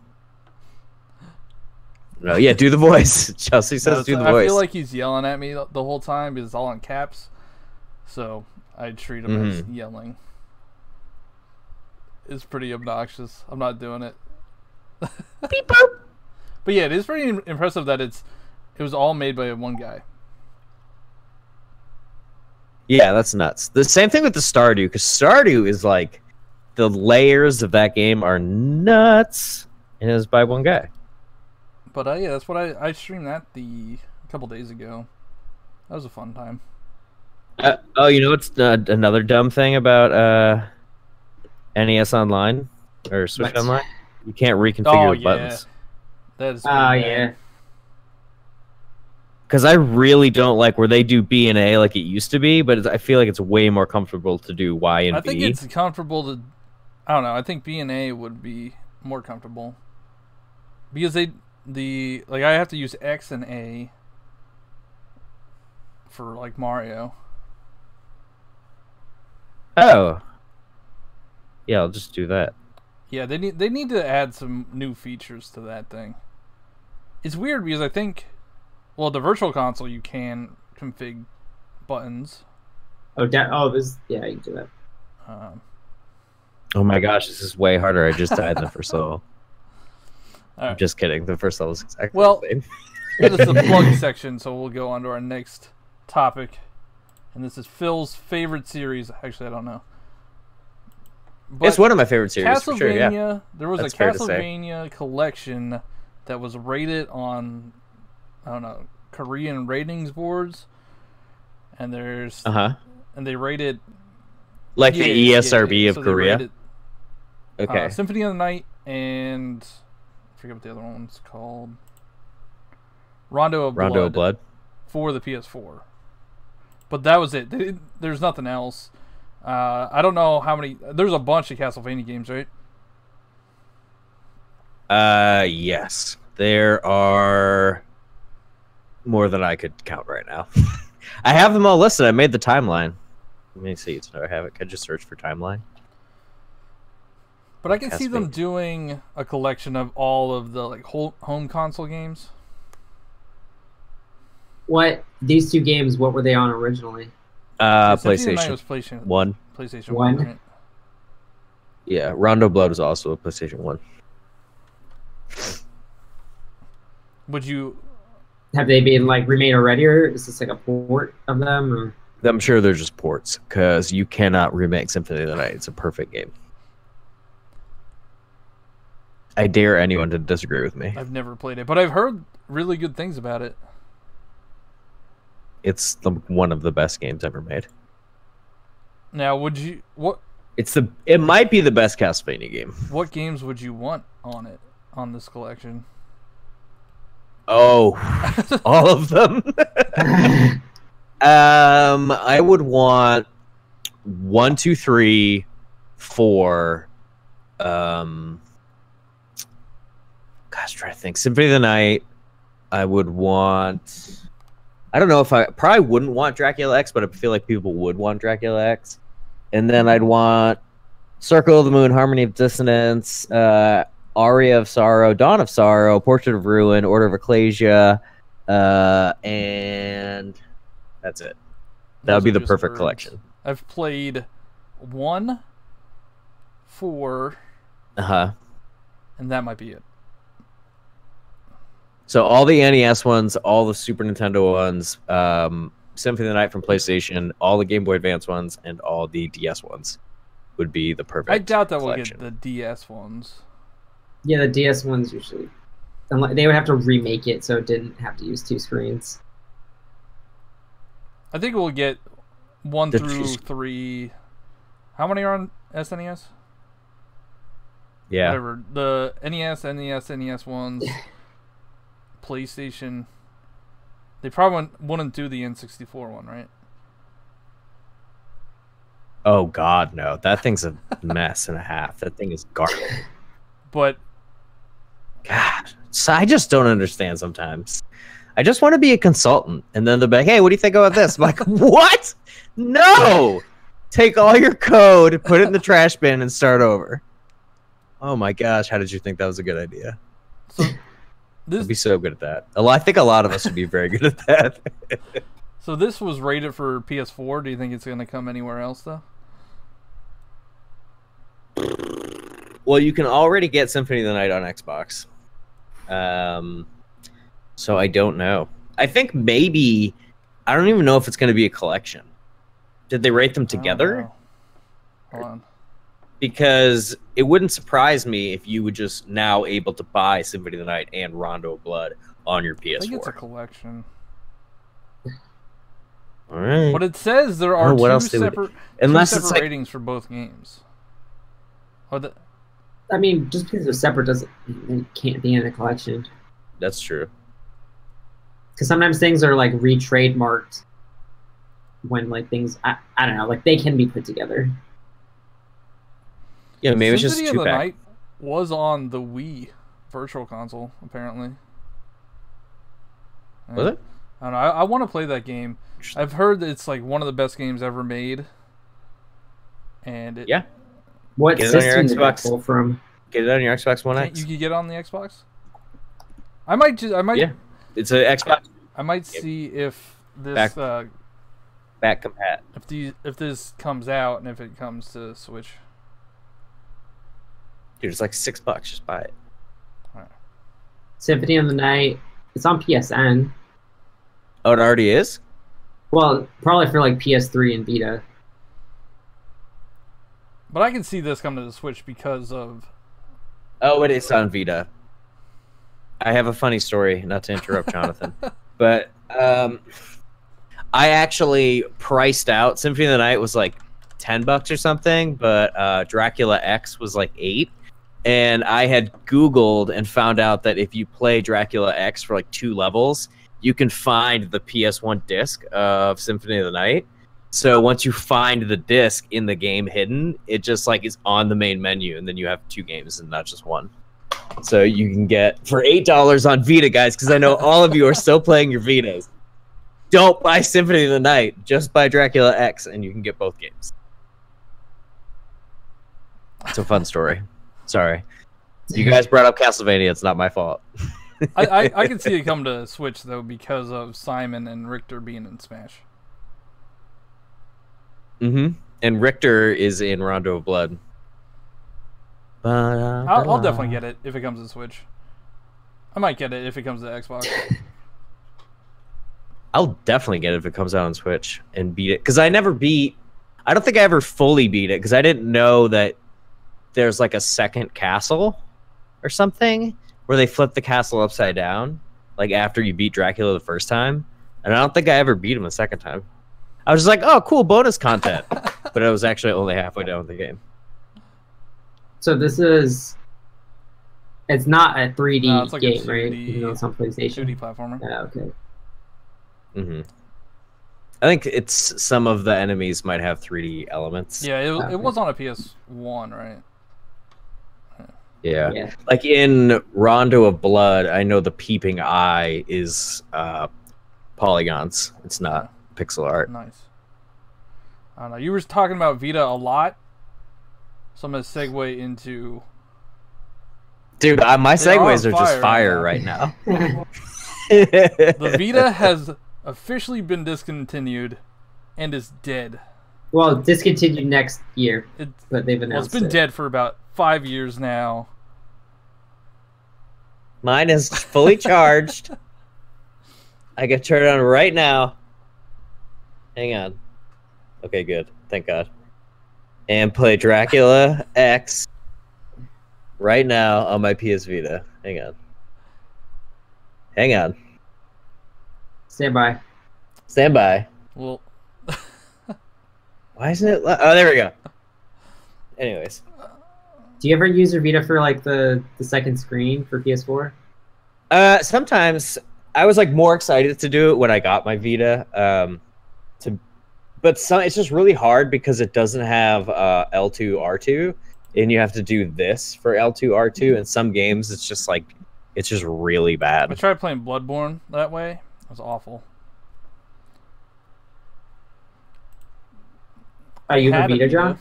No, yeah, do the voice. Chelsea says do the voice. I feel like he's yelling at me the whole time because it's all in caps. So I treat him as yelling. It's pretty obnoxious. I'm not doing it. Beep boop. But yeah, it is pretty impressive that it was all made by one guy. Yeah, that's nuts. The same thing with the Stardew, because Stardew is like the layers of that game are nuts, and it was by one guy. But yeah, that's what I streamed that a couple days ago. That was a fun time. You know what's another dumb thing about NES Online or Switch Online? You can't reconfigure the buttons. That is yeah. Because I really don't like where they do B and A like it used to be, but I feel like it's way more comfortable to do Y and B. I think it's comfortable to... I don't know. I think B and A would be more comfortable. Because I have to use X and A for like Mario. Oh. Yeah, I'll just do that. Yeah, they need to add some new features to that thing. It's weird because I think, well, the Virtual Console you can config buttons. Yeah, you can do that. Oh my gosh, this is way harder. I just died in the first level. Right. I'm just kidding. The first level is exactly the same. This is the plug section, so we'll go on to our next topic. And this is Phil's favorite series. Actually, I don't know. But it's one of my favorite series, Castlevania, for sure, yeah. There was a Castlevania collection that was rated on, I don't know, Korean ratings boards. And there's... and they rated... Like the ESRB of so Korea? Rated, okay. Symphony of the Night and... I forget what the other one's called. Rondo of Blood. For the PS4. But that was it. There's nothing else. I don't know how many... There's a bunch of Castlevania games, right? Yes. There are more than I could count right now. I have them all listed. I made the timeline. Let me see. I have it. Can I just search for timeline? But I can see them doing a collection of all of the like home console games. These two games, what were they on originally? PlayStation. Was PlayStation 1. PlayStation 1. Right? Yeah, Rondo Blood is also a PlayStation 1. Would you... Have they been like remade already, or is this like a port of them? Or... I'm sure they're just ports, because you cannot remake Symphony of the Night. It's a perfect game. I dare anyone to disagree with me. I've never played it, but I've heard really good things about it. It's one of the best games ever made. Now, would you... What? It might be the best Castlevania game. What games would you want on this collection? Oh, all of them. I would want 1, 2, 3, 4. Gosh, try to think. Symphony of the Night. I would want. I don't know if I probably wouldn't want Dracula X, but I feel like people would want Dracula X. And then I'd want Circle of the Moon, Harmony of Dissonance, Aria of Sorrow, Dawn of Sorrow, Portrait of Ruin, Order of Ecclesia, and that's it. That would be the perfect collection. I've played 1, 4, and that might be it. So all the NES ones, all the Super Nintendo ones, Symphony of the Night from PlayStation, all the Game Boy Advance ones, and all the DS ones would be the perfect. I doubt that collection. we'll get the DS ones. Yeah, the DS ones usually. They would have to remake it so it didn't have to use 2 screens. I think we'll get 1 through 3. How many are on SNES? Yeah. Whatever. The NES ones, PlayStation. They probably wouldn't do the N64 one, right? Oh God, no! That thing's a mess and a half. That thing is garbage. But God, so I just don't understand sometimes. I just want to be a consultant, and then they'll be like, "Hey, what do you think about this?" I'm like, "What? No! Take all your code, put it in the trash bin, and start over." Oh my gosh, how did you think that was a good idea? So I'd be so good at that. I think a lot of us would be very good at that. So this was rated for PS4. Do you think it's going to come anywhere else, though? Well, you can already get Symphony of the Night on Xbox. So I don't know. I think maybe... I don't even know if it's going to be a collection. Did they rate them together? Hold on. Because it wouldn't surprise me if you were just now able to buy Symphony of the Night and Rondo of Blood on your PS4. I think it's a collection. All right. But it says there are two separate like... ratings for both games. I mean, just because they're separate doesn't mean it can't be in a collection. That's true. Because sometimes things are like re-trademarked when like things I don't know, like they can be put together. Yeah, maybe it's just Symphony of the 2-pack. Night was on the Wii Virtual Console, apparently. Was it? I don't know. I want to play that game. I've heard that it's like one of the best games ever made. And yeah. What system did it pull from? Get it on your Xbox One X. You can get it on the Xbox? I might. Yeah, it's an Xbox. I might see if this back compat. If this comes out and if it comes to Switch. Dude, it's like $6. Just buy it. All right. Symphony of the Night. It's on PSN. Oh, it already is? Well, probably for like PS3 and Vita. But I can see this come to the Switch because of... Oh, it is on Vita. I have a funny story, not to interrupt Jonathan. But I actually priced out. Symphony of the Night was like $10 or something, but Dracula X was like $8. And I had Googled and found out that if you play Dracula X for like 2 levels, you can find the PS1 disc of Symphony of the Night. So once you find the disc in the game hidden, it just like is on the main menu, and then you have 2 games and not just one. So you can get for $8 on Vita, guys, because I know all of you are still playing your Vitas. Don't buy Symphony of the Night, just buy Dracula X, and you can get both games. It's a fun story. Sorry. You guys brought up Castlevania, it's not my fault. I can see it come to Switch, though, because of Simon and Richter being in Smash. Mm-hmm. And Richter is in Rondo of Blood. I'll definitely get it if it comes to Switch. I might get it if it comes to Xbox. I'll definitely get it if it comes out on Switch and beat it. Because I don't think I ever fully beat it, because I didn't know that there's like a second castle or something where they flip the castle upside down, like after you beat Dracula the first time. And I don't think I ever beat him the second time. I was just like, oh, cool, bonus content. But I was actually only halfway down with the game. So this is... It's not a 3D like game, right? Even though it's on PlayStation. 2D platformer. Yeah, okay. Mm-hmm. I think it's some of the enemies might have 3D elements. Yeah, it was on a PS1, right? Yeah. Like in Rondo of Blood, I know the peeping eye is polygons. It's not pixel art. Nice. I don't know. You were talking about Vita a lot, so I'm going to segue into... Dude, my segues are just fire right now. The Vita has officially been discontinued and is dead. Well, discontinued next year, but they've announced it's been dead for about 5 years now. Mine is fully charged. I can turn it on right now. Hang on. Okay, good. Thank God. And play Dracula X right now on my PS Vita. Hang on. Hang on. Stand by. Stand by. Well, Why isn't it? Oh, there we go. Anyways. Do you ever use your Vita for like the second screen for PS4? Sometimes I was like more excited to do it when I got my Vita. But it's just really hard because it doesn't have L2 R2, and you have to do this for L2 R2. And some games, it's just like it's just really bad. I tried playing Bloodborne that way. It was awful. Are you a Vita, John?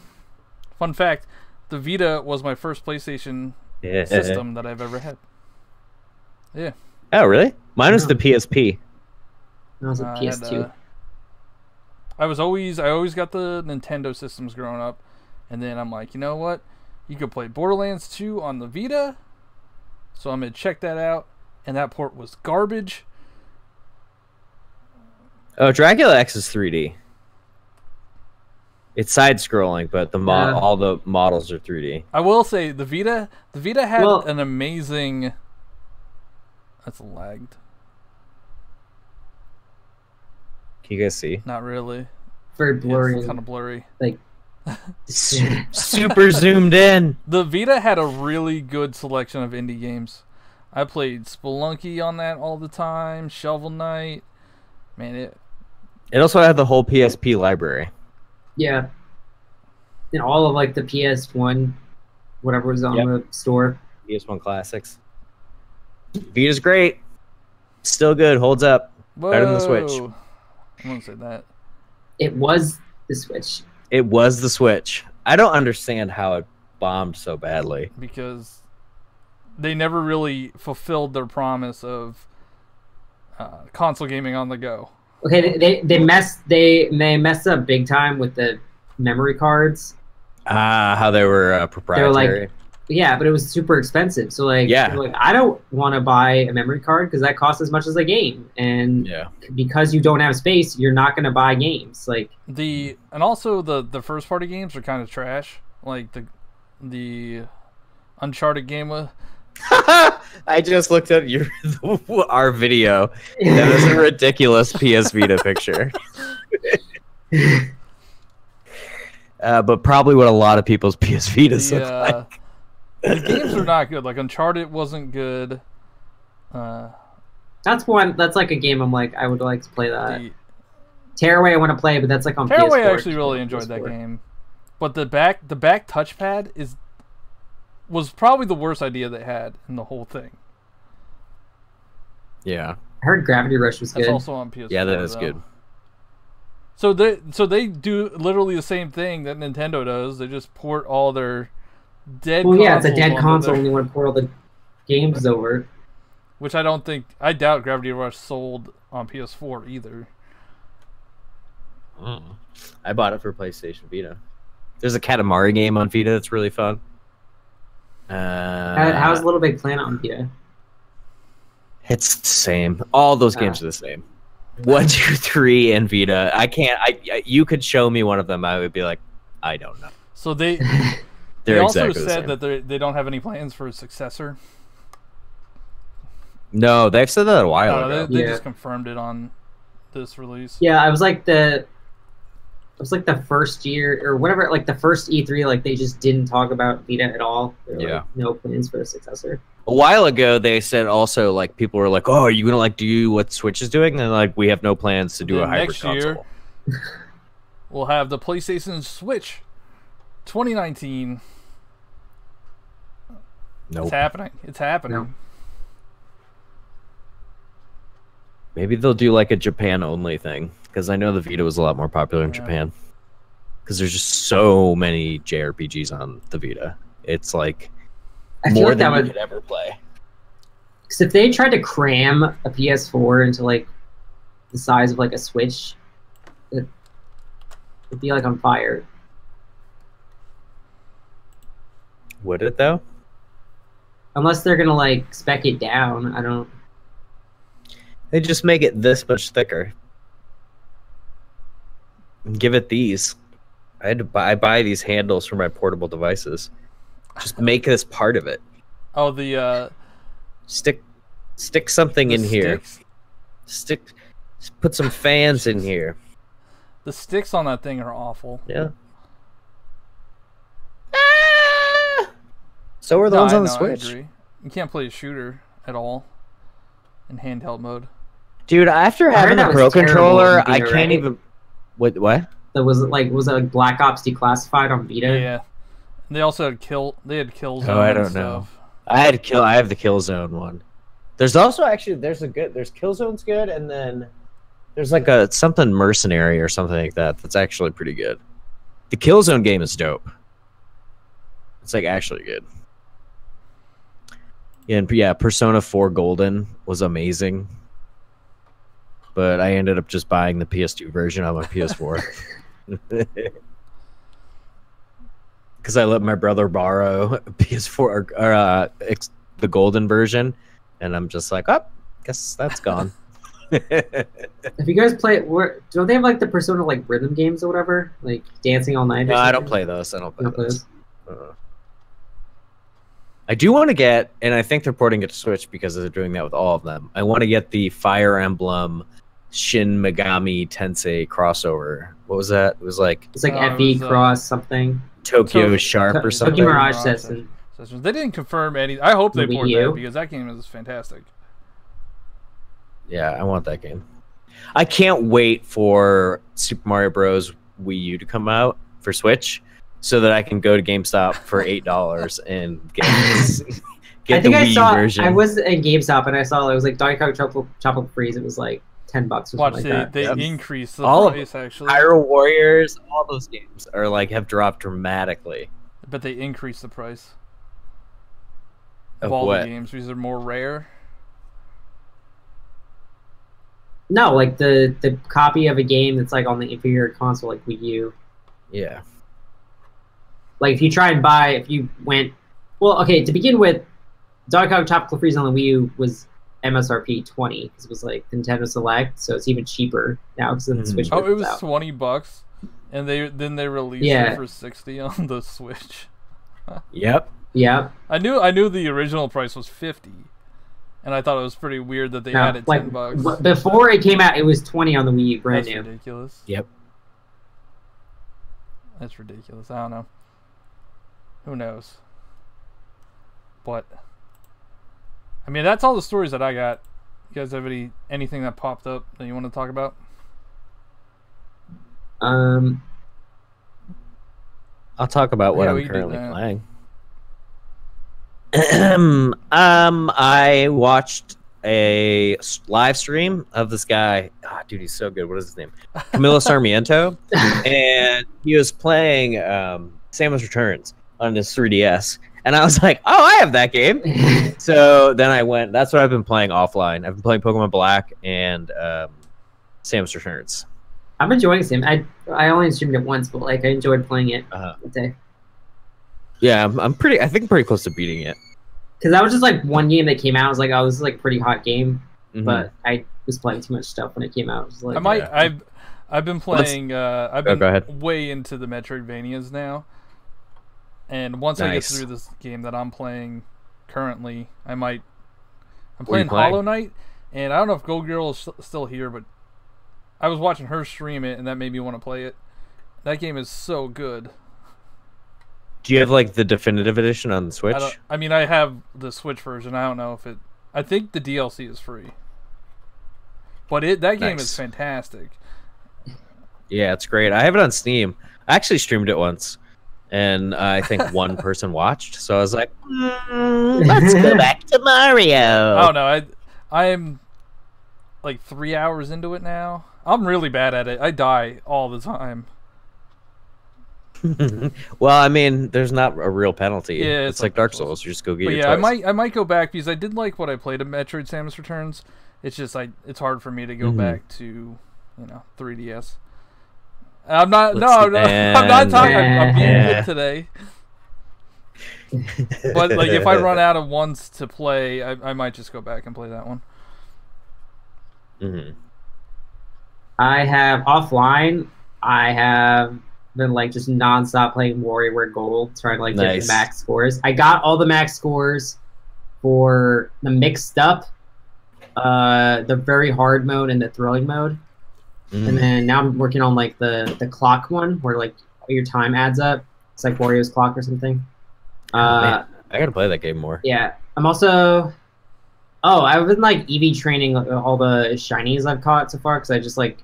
Fun fact: the Vita was my first PlayStation system that I've ever had. Yeah. Oh, really? Mine was the PSP. That was a PS2. I always got the Nintendo systems growing up, and then I'm like, you know what? You could play Borderlands 2 on the Vita, so I'm gonna check that out, and that port was garbage. Oh, Dracula X is 3D. It's side-scrolling, but all the models are 3D. I will say the Vita had an amazing. That's lagged. Can you guys see? Not really. Very blurry. Yeah, it's kind of blurry. Like super zoomed in. The Vita had a really good selection of indie games. I played Spelunky on that all the time. Shovel Knight. Man, it also had the whole PSP library. Yeah. And all of like the PS1, whatever was on the store. PS1 classics. Vita's great. Still good. Holds up. Whoa. Better than the Switch. I won't say that. It was the Switch. It was the Switch. I don't understand how it bombed so badly. Because they never really fulfilled their promise of console gaming on the go. Okay, they messed up big time with the memory cards. How they were proprietary. They were like, yeah, but it was super expensive. So like, I don't want to buy a memory card because that costs as much as a game, and because you don't have space, you're not going to buy games. Like and also the first party games are kind of trash. Like the Uncharted game with. I just looked at our video. That was a ridiculous PS Vita picture. But probably what a lot of people's PS Vitas look like. The games are not good. Like Uncharted wasn't good. That's like a game I'm like, I would like to play that. Tearaway I want to play, but that's like on PS4. Tearaway I actually really enjoyed that game. But the back touchpad was probably the worst idea they had in the whole thing. Yeah. I heard Gravity Rush was good. That's also on PS4. Yeah, that is good. So they do literally the same thing that Nintendo does. They just port all their dead consoles. Well, yeah, it's a dead console and you want to port all the games over. Which I doubt Gravity Rush sold on PS4 either. I bought it for PlayStation Vita. There's a Katamari game on Vita that's really fun. How's Little Big Planet on Vita? It's the same. All those games are the same. 1, 2, 3, and Vita. I can't. You could show me one of them. I would be like, I don't know. So they also said that they don't have any plans for a successor. No, they've said that a while ago. They just confirmed it on this release. Yeah, I was like the first year or whatever, like the first E3, like they just didn't talk about Vita at all. Like, no plans for a successor. A while ago, they said also like people were like, "Oh, are you gonna like do what Switch is doing?" And like, we have no plans to do a hybrid console. Year, we'll have the PlayStation Switch 2019. Nope. It's happening. It's happening. No. Maybe they'll do like a Japan only thing, because I know the Vita was a lot more popular in Japan. Because there's just so many JRPGs on the Vita. It's like more than you could ever play. Because if they tried to cram a PS4 into like the size of like a Switch, it'd be like on fire. Would it though? Unless they're gonna like spec it down. I don't. They just make it this much thicker. give it these. I buy these handles for my portable devices. Just make this part of it. Oh, the stick something in sticks? Here. Put some fans in here. The sticks on that thing are awful. Yeah. So are the ones on the Switch. I agree. You can't play a shooter at all in handheld mode. Dude, after having a Pro Controller, I can't even. What? That was it like Black Ops Declassified on Vita? Yeah. And they also had Killzone. Oh, I don't know. I have the Killzone one. There's also there's Killzone's good, and then there's like something Mercenary or something like that that's actually pretty good. The Killzone game is dope. It's like actually good. And yeah, Persona 4 Golden was amazing. But I ended up just buying the PS2 version on my PS4. Because I let my brother borrow a PS4 or the Golden version, and I'm just like, oh, guess that's gone. Have you guys played? Don't they have like the Persona like rhythm games or whatever, like Dancing All Night? No, I don't play those. I don't play those. I do want to get, and I think they're porting it to Switch because they're doing that with all of them. I want to get the Fire Emblem Shin Megami Tensei crossover. What was that? It was like it's like FE cross something. Tokyo Sharp or something. Tokyo Mirage Session. They didn't confirm any. I hope they port that because that game is fantastic. Yeah, I want that game. I can't wait for Super Mario Bros. Wii U to come out for Switch, so that I can go to GameStop for $8 and get the Wii U version. I was in GameStop and I saw it was like Donkey Kong Tropical Freeze. It was like $10 or something like that. They increased the price actually. Hyrule Warriors, all those games are like have dropped dramatically. But they increased the price of all what? The games because they're more rare. No, like the copy of a game that's like on the inferior console, like Wii U. Yeah. Like if you try and buy, if you went, well, okay, to begin with, Donkey Kong Tropical Freeze on the Wii U was MSRP 20 because it was like Nintendo Select, so it's even cheaper now because the Switch. Oh, it was out. $20, and then they released it for 60 on the Switch. Yep. Yeah. I knew the original price was 50, and I thought it was pretty weird that they added $10. Before it came out, it was 20 on the Wii U, brand new. That's ridiculous. Yep. That's ridiculous. I don't know. Who knows? But I mean, that's all the stories that I got. You guys have anything that popped up that you want to talk about? I'll talk about what I'm currently playing. I watched a live stream of this guy. Oh, dude, he's so good. What is his name? Camilo Sarmiento, and he was playing Samus Returns on his 3DS, and I was like, "Oh, I have that game." So then I went. That's what I've been playing offline. I've been playing Pokemon Black and Samus Returns. I'm enjoying Sim. I only streamed it once, but like I enjoyed playing it that day. Yeah, I think pretty close to beating it. Because that was just like one game that came out. I was like, oh, this is like a pretty hot game, but I was playing too much stuff when it came out. It was like, I've been playing. I've been go ahead. way into the Metroidvanias now. And once I get through this game that I'm playing currently, I'm playing Hollow Knight, and I don't know if Gold Girl is still here, but I was watching her stream it, and that made me want to play it. That game is so good. Do you have like the definitive edition on the Switch? I mean, I have the Switch version. I don't know if it. I think the DLC is free, but that game is fantastic. Yeah, it's great. I have it on Steam. I actually streamed it once. And I think one person watched, so I was like, let's go back to Mario. I don't know. I'm like 3 hours into it now. I'm really bad at it. I die all the time. Well, I mean, there's not a real penalty. Yeah, it's like Dark Souls. You just go get your toys. I might go back because I did like what I played at Metroid Samus Returns. It's just it's hard for me to go back to 3DS. I'm not. I'm not talking. I'm being good today. But like, if I run out of ones to play, I might just go back and play that one. I have offline. I have been like just nonstop playing WarioWare Gold, trying to like get the max scores. I got all the max scores for the mixed up, the very hard mode and the thrilling mode. And then now I'm working on like the clock one where like your time adds up. It's like Wario's Clock or something. I gotta play that game more. Yeah, I'm also. Oh, I've been like EV training all the shinies I've caught so far because I just like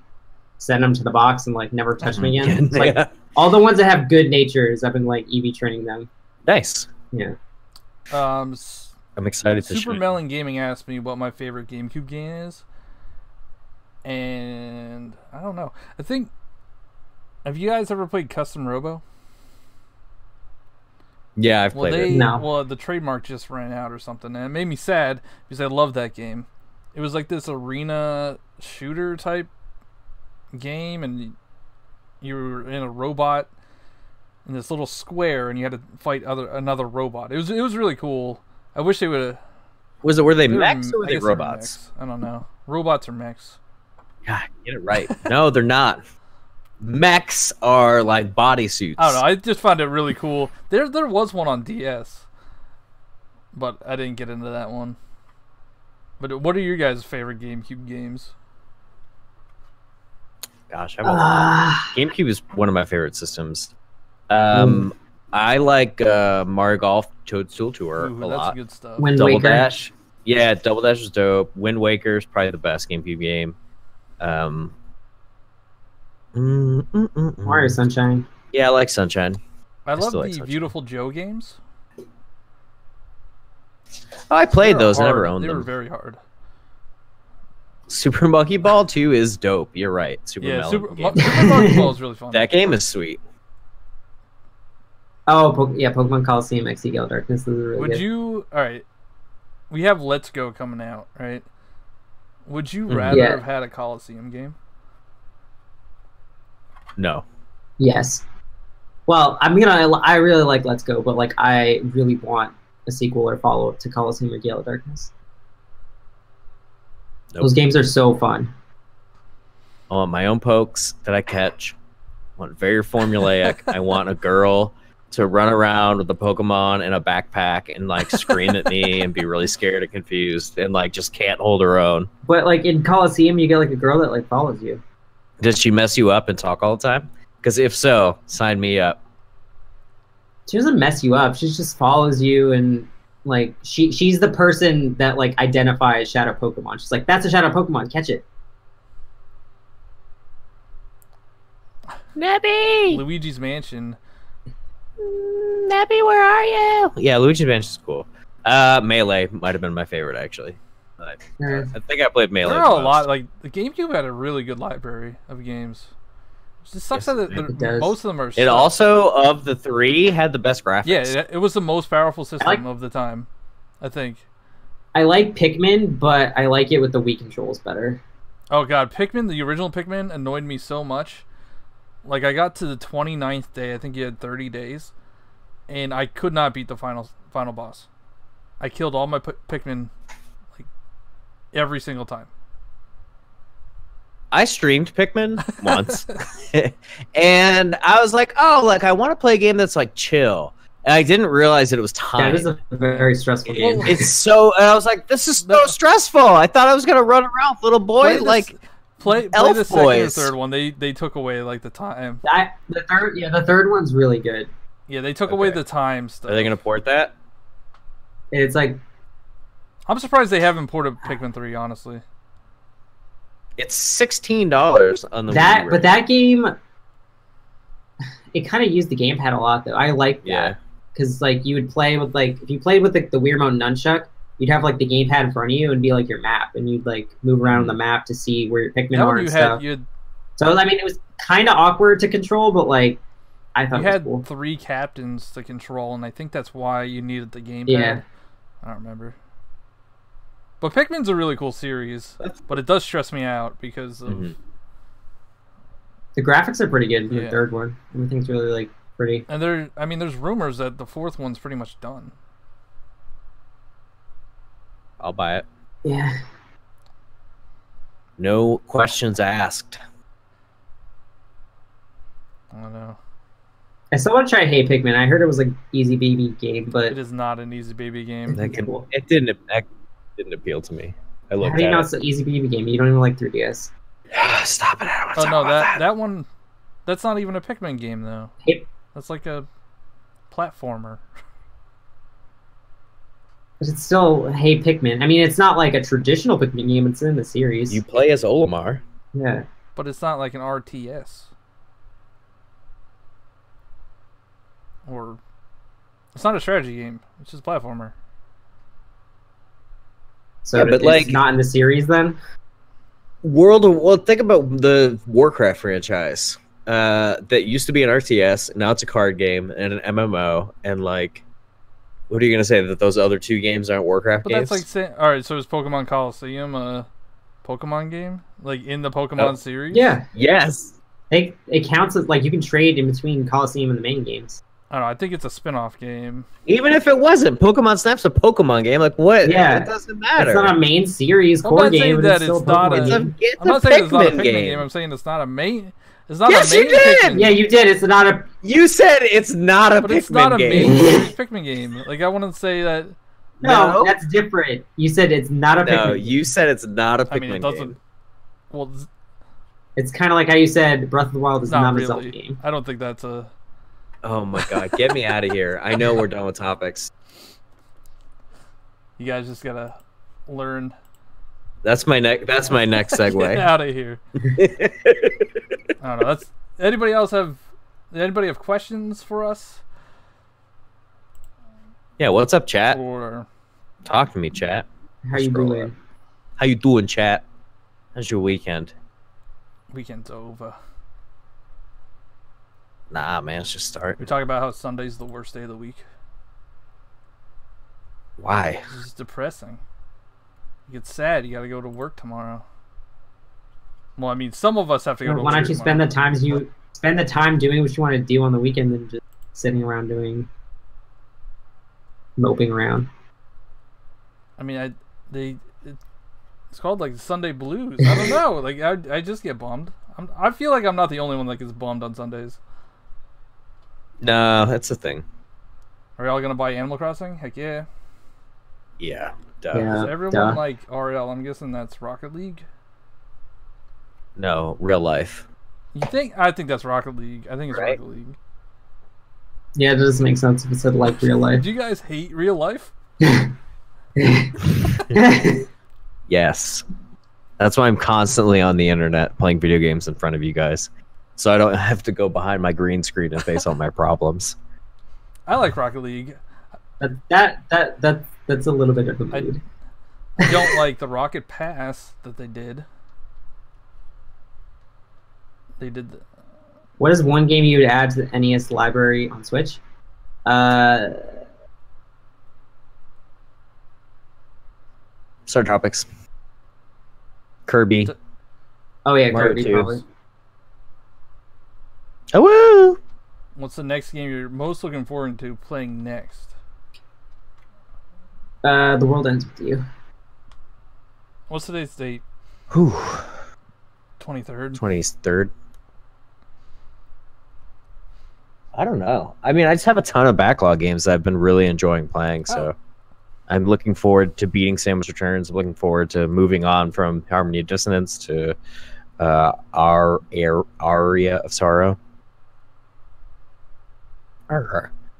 send them to the box and like never touch them again. It's, like all the ones that have good natures, I've been like EV training them. Nice. Yeah. I'm excited to. Super Melon Gaming asked me what my favorite GameCube game is. And I don't know. I think, have you guys ever played Custom Robo? Yeah, I've played it. No. Well, the trademark just ran out or something, and it made me sad because I loved that game. It was like this arena shooter type game, and you were in a robot in this little square, and you had to fight another robot. It was really cool. I wish they would have. Were they mechs or were they robots? I don't know. Robots or mechs. God, get it right. No, they're not. Mechs are like bodysuits. I don't know. I just found it really cool. There was one on DS, but I didn't get into that one. But what are your guys' favorite GameCube games? Gosh, GameCube is one of my favorite systems. I like Mario Golf Toadstool Tour a lot. That's good stuff. Double Dash. Yeah, Double Dash is dope. Wind Waker is probably the best GameCube game. Mario Sunshine. Yeah, I like Sunshine. I love the Beautiful Joe games. Oh, I played those. I never owned them. They were very hard. Super Monkey Ball 2 is dope. You're right. Super Monkey Ball is really fun. That game is sweet. Oh, yeah, Pokemon Coliseum XD Gale Darkness. Those are really good. You... Alright. We have Let's Go coming out, right? Would you rather have had a Coliseum game? No. Yes. Well, I really like Let's Go, but like I really want a sequel or follow up to Coliseum or Gale of Darkness. Nope. Those games are so fun. I want my own pokes that I catch. I want very formulaic. I want a girl to run around with a Pokemon in a backpack and like scream at me and be really scared and confused and like just can't hold her own. But like in Coliseum, you get like a girl that like follows you. Does she mess you up and talk all the time? Because if so, sign me up. She doesn't mess you up. She just follows you, and like she's the person that like identifies shadow Pokemon. She's like, that's a shadow Pokemon, catch it. Nebby! Luigi's Mansion. Nebby, where are you? Yeah, Luigi's Mansion is cool. Melee might have been my favorite actually. I think I played Melee. There are a lot. Like the GameCube had a really good library of games. It just sucks that most of them are. It also, of the three, had the best graphics. Yeah, it was the most powerful system of the time, I think. I like Pikmin, but I like it with the Wii controls better. Oh god, Pikmin, the original Pikmin, annoyed me so much. Like I got to the 29th day. I think you had 30 days, and I could not beat the final boss. I killed all my Pikmin. Every single time. I streamed Pikmin once. And I was like, oh, like I want to play a game that's like chill. And I didn't realize that it was time. That is a very stressful game. It's so, and I was like, this is so stressful. I thought I was going to run around with little boy play elf the second boys. or third one. They took away like the time. The third one's really good. Yeah, they took away the time stuff. Are they going to port that? It's like, I'm surprised they haven't ported Pikmin 3, honestly. It's $16 on the Wii. But that game, it kind of used the gamepad a lot, though. I like that. Because, like, you would play with, like, if you played with the Wii Remote Nunchuck, you'd have, like, the gamepad in front of you and be, like, your map. And you'd, like, move around on the map to see where your Pikmin are and stuff. So, I mean, it was kind of awkward to control, but, like, I thought it was cool. You had 3 captains to control, and I think that's why you needed the gamepad. Yeah. I don't remember. But Pikmin's a really cool series, but it does stress me out because of... The graphics are pretty good in the third one. Everything's really, like, pretty. And there's rumors that the fourth one's pretty much done. I'll buy it. Yeah. No questions asked. I don't know. I still want to try Hey Pikmin. I heard it was like easy baby game, but It is not an easy baby game. It didn't appeal to me. I looked how do you at know it. it's an easy baby game? You don't even like 3DS. Stop it! I don't want to Oh talk no, about that one, that's not even a Pikmin game though. Hey, That's like a platformer. but it's still Hey Pikmin. I mean, it's not like a traditional Pikmin game. It's in the series. You play as Olimar. Yeah. But it's not like an RTS. Or it's not a strategy game. It's just a platformer. So Yeah, but, it's like- not in the series then? Well, think about the Warcraft franchise. That used to be an RTS, now it's a card game and an MMO, and like, what are you gonna say, that those other two games aren't Warcraft But games? that's like saying, all right. So is Pokemon Coliseum a Pokemon game, like in the Pokemon series? Yeah. Yes. It counts as like you can trade in between Coliseum and the main games. I don't know. I think it's a spin-off game. Even if it wasn't, Pokemon Snap's a Pokemon game. Like what? Yeah. It doesn't matter. It's not a main series I'm core not saying game, but that it's still it's not Pokemon a- game. It's I'm not saying it's not a Pikmin Pikmin game. game. I'm saying it's not a main. It's not Yes, a main you did! Pikmin. Yeah, you did. It's not a. You said it's not a But Pikmin it's not a game. main series Pikmin game. Like I want to say that. No, No. that's different. You said it's not a Pikmin. No, game. you said it's not a Pikmin I mean, it doesn't. game. Well, It's kind of like how you said Breath of the Wild is not not a really. Zelda game. I don't think that's a. Oh my god, get me out of here. I know we're done with topics. You guys just gotta learn. That's my next Get segue. out of here. I don't know. That's anybody else have? Anybody have questions for us? Yeah, what's up, chat? Or Talk to me, chat. How you Scroll doing? up. How you doing, chat? How's your weekend? weekend's over. Nah, man, it's just start. We talk about how Sunday's the worst day of the week. Why? It's just depressing. You get sad. You got to go to work tomorrow. Well, I mean, some of us have to go to work. Why don't you tomorrow. spend the time doing what you want to do on the weekend than just sitting around moping around? I mean, it's called like Sunday blues. I don't know. Like I just get bummed. I feel like I'm not the only one that gets bummed on Sundays. No, that's the thing. Are y'all gonna buy Animal Crossing? Heck yeah. Yeah, duh. Yeah. Is everyone duh. like RL? I'm guessing that's Rocket League. No, real life. You think? I think that's Rocket League. I think it's Right. Rocket League. Yeah, it doesn't make sense if it said like real life. Do you guys hate real life? Yes. That's why I'm constantly on the internet playing video games in front of you guys. So I don't have to go behind my green screen and face all my problems. I like Rocket League. That's a little bit of a mood. I don't like the Rocket Pass that they did. They did. What is one game you would add to the NES library on Switch? Start topics. Kirby. Oh yeah, Mario Kirby 2. probably. Oh, woo! What's the next game you're most looking forward to playing next? The World Ends With You. What's today's date? Whew. 23rd. 23rd. I don't know. I mean, I just have a ton of backlog games that I've been really enjoying playing, so I'm looking forward to beating Samus Returns. I'm looking forward to moving on from Harmony of Dissonance to our Aria of Sorrow. I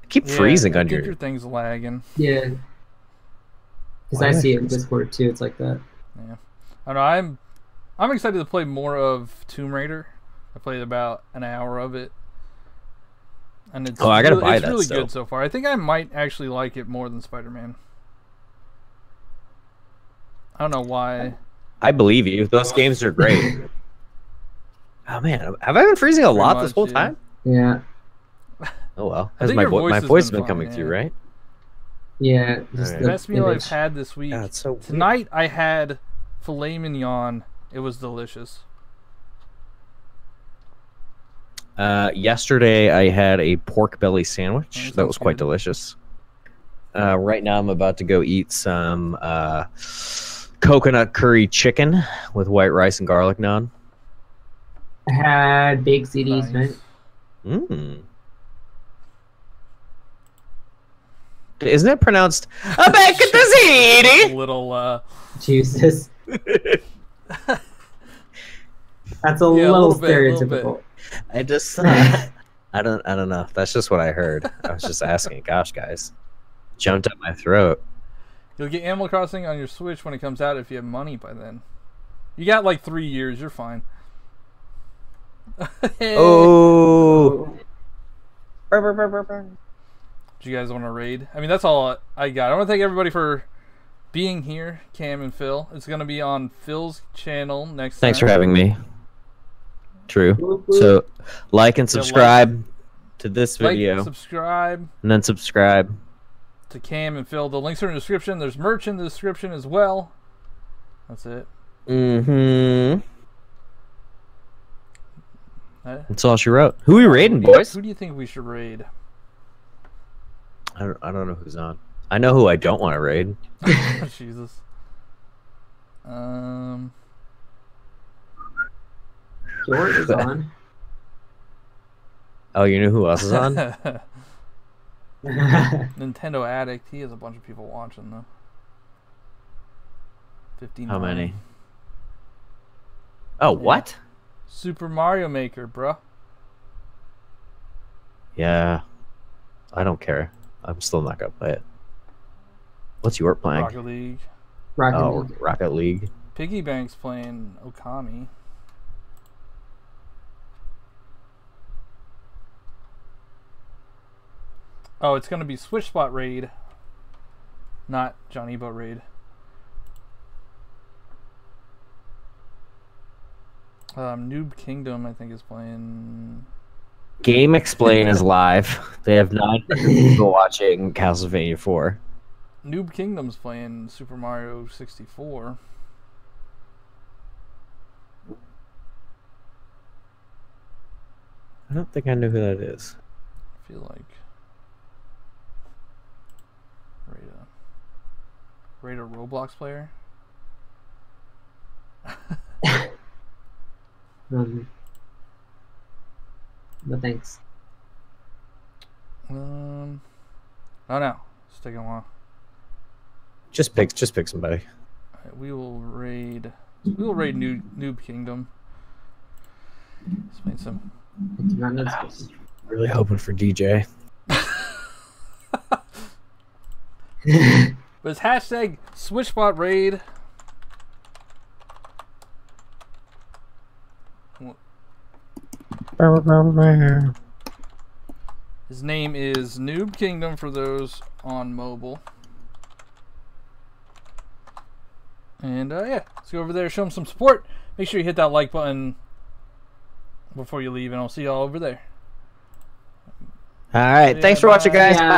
keep freezing I under think your thing's lagging. Yeah. Because Why I am I see it in freezing? Discord too. It's like that. Yeah. I don't know. I'm excited to play more of Tomb Raider. I played about an hour of it. And it's I gotta really, buy it's that really still. good so far. I think I might actually like it more than Spider-Man. I don't know why. I believe you. Those games are great. Oh man, have I been freezing a lot this whole yeah. time? Yeah. Oh well, I has think my your voice my has voice been been coming fine, through, yeah. right? Yeah. Just Alright. the Best meal I've image. had this week. God, it's so weird. Tonight I had filet mignon. It was delicious. Yesterday I had a pork belly sandwich. Oh, that That was sounds quite good. delicious. Right now I'm about to go eat some coconut curry chicken with white rice and garlic naan. I had baked CDs, Nice. right? Mm. Isn't it pronounced a little Jesus. That's a little stereotypical. I just I don't know. That's just what I heard. I was just asking. Gosh, guys. Jumped up my throat. You'll get Animal Crossing on your Switch when it comes out if you have money by then. You got like 3 years, you're fine. Oh. Do you guys want to raid? I mean, that's all I got. I want to thank everybody for being here, Cam and Phil. It's going to be on Phil's channel next Thanks time. for having me. True. So, like and subscribe to this video. Like, subscribe. And then subscribe to Cam and Phil. The links are in the description. There's merch in the description as well. That's it. Mm-hmm. That's all she wrote. Who are we raiding, boys? Who do you think we should raid? I don't know who's on. I know who I don't want to raid. Jesus. George is on. Oh, you know who else is on? Nintendo Addict. He has a bunch of people watching though. 59. How many? Oh, what? Super Mario Maker, bruh. Yeah. I don't care. I'm still not gonna play it. What's your playing? Rocket League. Rocket League. Piggy Bank's playing Okami. Oh, it's gonna be switchSPOT raid, not johnnyebs raid. Noob Kingdom, I think, is playing. Game Explain is live. They have 9 people watching Castlevania 4. Noob Kingdom's playing Super Mario 64. I don't think I know who that is. I feel like rate a Roblox player. No thanks. I don't know. It's taking a while. Just pick somebody. Right, we will raid Noob Kingdom. Let's make some. Really hoping for DJ. But it's hashtag switchSPOT raid. His name is Noob Kingdom for those on mobile. And yeah, let's go over there, show him some support. Make sure you hit that like button before you leave, and I'll see y'all over there. All right, thanks for watching, guys. Yeah.